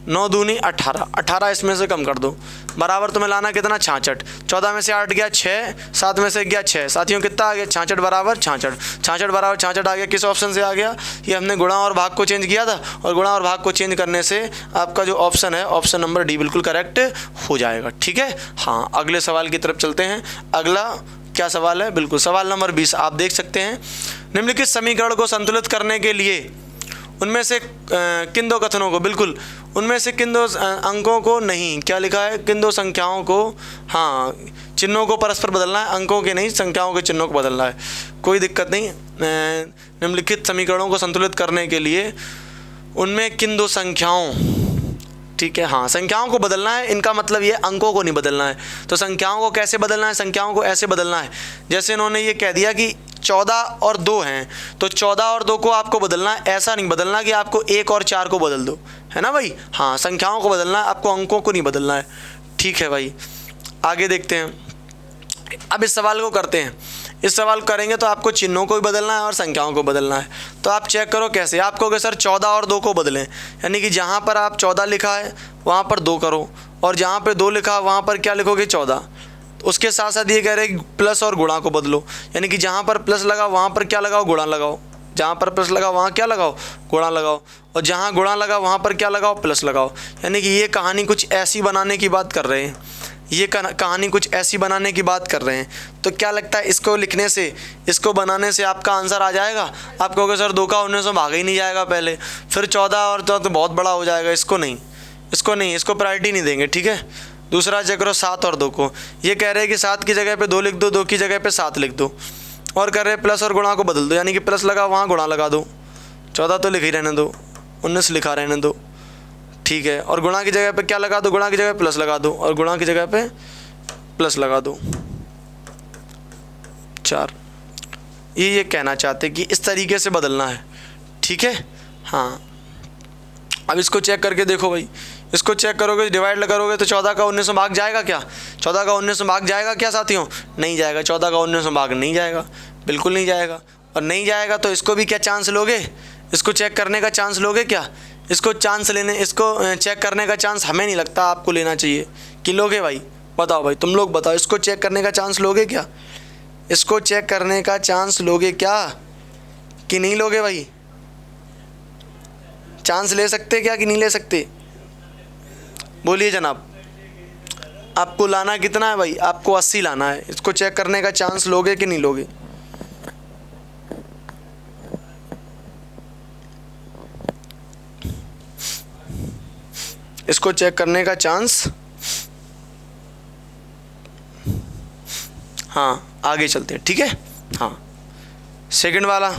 9 दूनी 18, 18 इसमें से कम कर दो, बराबर तुम्हें लाना कितना 66। 14 में से 8 गया 6, 7 में से गया 6, साथियों कितना आ गया 66 बराबर 66, 66 बराबर 66 आ गया। किस ऑप्शन से आ गया, ये हमने गुणा और भाग को चेंज किया था, और गुणा और भाग को चेंज करने से आपका जो ऑप्शन है, ऑप्शन नंबर डी बिल्कुल करेक्ट हो जाएगा, ठीक है। हाँ अगले सवाल की तरफ चलते हैं। अगला क्या सवाल है, बिल्कुल सवाल नंबर 20 आप देख सकते हैं। निम्नलिखित समीकरण को संतुलित करने के लिए उनमें से किन दो कथनों को, बिल्कुल उनमें से किन दो अंकों को नहीं, क्या लिखा है, किन दो संख्याओं को, हाँ चिन्हों को परस्पर बदलना है, अंकों के नहीं संख्याओं के चिन्हों को बदलना है, कोई दिक्कत नहीं। निम्नलिखित समीकरणों को संतुलित करने के लिए उनमें किन दो संख्याओं, ठीक है, हाँ संख्याओं को बदलना है, इनका मतलब ये अंकों को नहीं बदलना है। तो संख्याओं को कैसे बदलना है, संख्याओं को ऐसे बदलना है जैसे इन्होंने ये कह दिया कि 14 और 2 हैं, तो 14 और 2 को आपको बदलना है, ऐसा नहीं बदलना कि आपको 1 और 4 को बदल दो, है ना भाई। हाँ संख्याओं को बदलना है, आपको अंकों को नहीं बदलना है, ठीक है भाई। आगे देखते हैं, अब इस सवाल को करते हैं। इस सवाल करेंगे तो आपको चिन्हों को भी बदलना है और संख्याओं को बदलना है। तो आप चेक करो कैसे, आप कहोगे सर 14 और 2 को बदलें, यानी कि जहाँ पर आप 14 लिखा है वहाँ पर 2 करो, और जहाँ पर 2 लिखा है वहाँ पर क्या लिखोगे 14। उसके साथ साथ ये कह रहे हैं प्लस और गुणा को बदलो, यानी कि जहाँ पर प्लस लगा वहाँ पर क्या लगाओ, गुणा लगाओ, जहाँ पर प्लस लगा वहाँ क्या लगाओ, गुणा लगाओ, और जहाँ गुणा लगा वहाँ पर क्या लगाओ, प्लस लगाओ। यानी कि ये कहानी कुछ ऐसी बनाने की बात कर रहे हैं, ये कहानी कुछ ऐसी बनाने की बात कर रहे हैं। तो क्या लगता है इसको लिखने से, इसको बनाने से आपका आंसर आ जाएगा। आप कहोगे सर 2 का 19 भागा ही नहीं जाएगा पहले, फिर 14 और तो बहुत बड़ा हो जाएगा, इसको नहीं, इसको प्रायोरिटी नहीं देंगे, ठीक है। दूसरा चेक करो 7 और 2 को, ये कह रहे हैं कि 7 की जगह पे 2 लिख दो, 2 की जगह पे 7 लिख दो, और कर रहे हैं प्लस और गुणा को बदल दो, यानी कि प्लस लगा वहाँ गुणा लगा दो, 14 तो लिख ही रहने दो, 19 लिखा रहने दो, ठीक है। और गुणा की जगह पे क्या लगा दो, गुणा की जगह प्लस लगा दो, और गुणा की जगह पे प्लस लगा दो, 4। ये कहना चाहते कि इस तरीके से बदलना है, ठीक है। हाँ अब इसको चेक करके देखो भाई, इसको चेक करोगे, डिवाइड करोगे तो 14 का 19 में भाग जाएगा क्या? 14 का 19 में भाग जाएगा क्या साथियों? नहीं जाएगा। 14 का 19 में भाग नहीं जाएगा, बिल्कुल नहीं जाएगा। और नहीं जाएगा तो इसको भी क्या चांस लोगे? इसको चेक करने का चांस लोगे क्या? इसको चेक करने का चांस हमें नहीं लगता आपको लेना चाहिए। कि लोगे भाई? बताओ भाई, तुम लोग बताओ, इसको चेक करने का चांस लोगे क्या? इसको चेक करने का चांस लोगे क्या कि नहीं लोगे भाई? चांस ले सकते क्या कि नहीं ले सकते? बोलिए जनाब। आपको लाना कितना है भाई? आपको 80 लाना है। इसको चेक करने का चांस लोगे कि नहीं लोगे? इसको चेक करने का चांस, हाँ आगे चलते हैं, ठीक है। हाँ सेकंड वाला,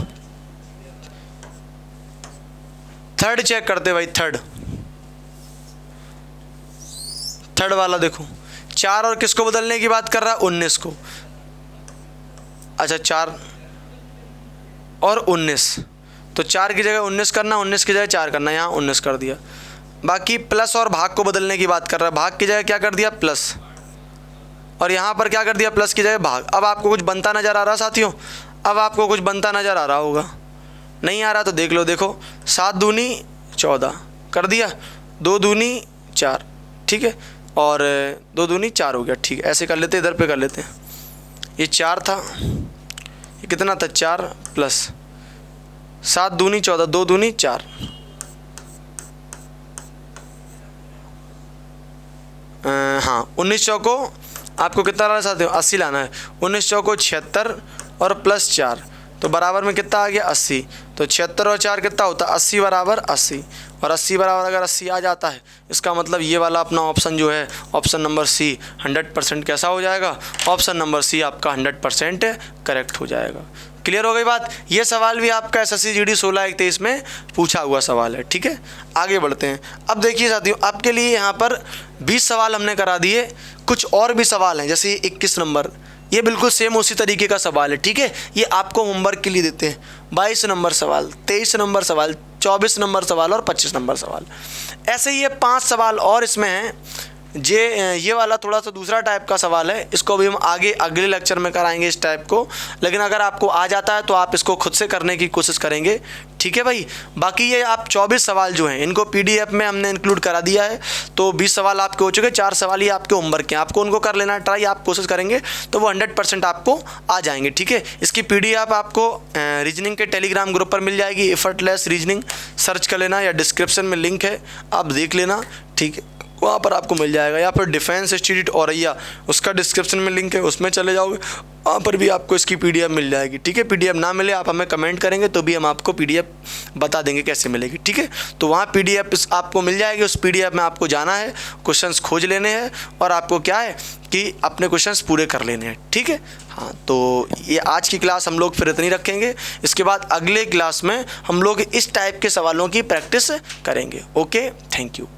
थर्ड चेक करते भाई। थर्ड वाला देखो, 4 और किसको बदलने की बात कर रहा है? 19 को। अच्छा 4 और 19, तो 4 की जगह 19 करना, 19 की जगह 4 करना, यहाँ 19 कर दिया। बाकी प्लस और भाग को बदलने की बात कर रहा है। भाग की जगह क्या कर दिया? प्लस। और यहाँ पर क्या कर दिया? प्लस की जगह भाग। अब आपको कुछ बनता नज़र आ रहा साथियों? अब आपको कुछ बनता नज़र आ रहा होगा। नहीं आ रहा तो देख लो, देखो 7 दूनी 14 कर दिया, 2 दूनी 4, ठीक है, और 2 दूनी 4 हो गया, ठीक है। ऐसे कर लेते, इधर पे कर लेते हैं। ये 4 था, ये कितना था? 4 प्लस 7 दूनी 14, 2 दूनी 4, हाँ 19 चौको आपको कितना लाना चाहते हो? 80 लाना है। 19 चौको 76 और प्लस 4, तो बराबर में कितना आ गया? 80। तो 76 और 4 कितना होता है? 80 बराबर 80। और 80 बराबर अगर 80 आ जाता है, इसका मतलब ये वाला अपना ऑप्शन जो है, ऑप्शन नंबर सी 100% कैसा हो जाएगा? ऑप्शन नंबर सी आपका 100% करेक्ट हो जाएगा। क्लियर हो गई बात? ये सवाल भी आपका SSC GD 16-1-23 में पूछा हुआ सवाल है, ठीक है। आगे बढ़ते हैं। अब देखिए साथियों, आपके लिए यहाँ पर 20 सवाल हमने करा दिए, कुछ और भी सवाल हैं, जैसे 21 नंबर, ये बिल्कुल सेम उसी तरीके का सवाल है, ठीक है। ये आपको होमवर्क के लिए देते हैं। 22 नंबर सवाल, 23 नंबर सवाल, 24 नंबर सवाल और 25 नंबर सवाल। ऐसे ये 5 सवाल और इसमें हैं। ये वाला थोड़ा सा दूसरा टाइप का सवाल है, इसको भी हम आगे अगले लेक्चर में कराएंगे इस टाइप को। लेकिन अगर आपको आ जाता है तो आप इसको खुद से करने की कोशिश करेंगे, ठीक है भाई। बाकी ये आप 24 सवाल जो हैं इनको PDF में हमने इंक्लूड करा दिया है। तो 20 सवाल आपके हो चुके, 4 सवाल ही आपके होमवर्क के हैं, आपको उनको कर लेना ट्राई। आप कोशिश करेंगे तो वो 100% आपको आ जाएंगे, ठीक है। इसकी PDF आपको रीजनिंग के टेलीग्राम ग्रुप पर मिल जाएगी, एफर्टलेस रीजनिंग सर्च कर लेना, या डिस्क्रिप्शन में लिंक है, आप देख लेना, ठीक है, वहाँ पर आपको मिल जाएगा। या फिर डिफेंस इंस्टीट्यूट औरैया, उसका डिस्क्रिप्शन में लिंक है, उसमें चले जाओगे, वहाँ पर भी आपको इसकी PDF मिल जाएगी, ठीक है। PDF ना मिले आप हमें कमेंट करेंगे तो भी हम आपको PDF बता देंगे कैसे मिलेगी, ठीक है। तो वहाँ PDF आपको मिल जाएगी, उस PDF में आपको जाना है, क्वेश्चंस खोज लेने हैं और आपको क्या है कि अपने क्वेश्चंस पूरे कर लेने हैं, ठीक है। हाँ, तो ये आज की क्लास हम लोग फिर इतनी रखेंगे। इसके बाद अगले क्लास में हम लोग इस टाइप के सवालों की प्रैक्टिस करेंगे। Okay, thank you.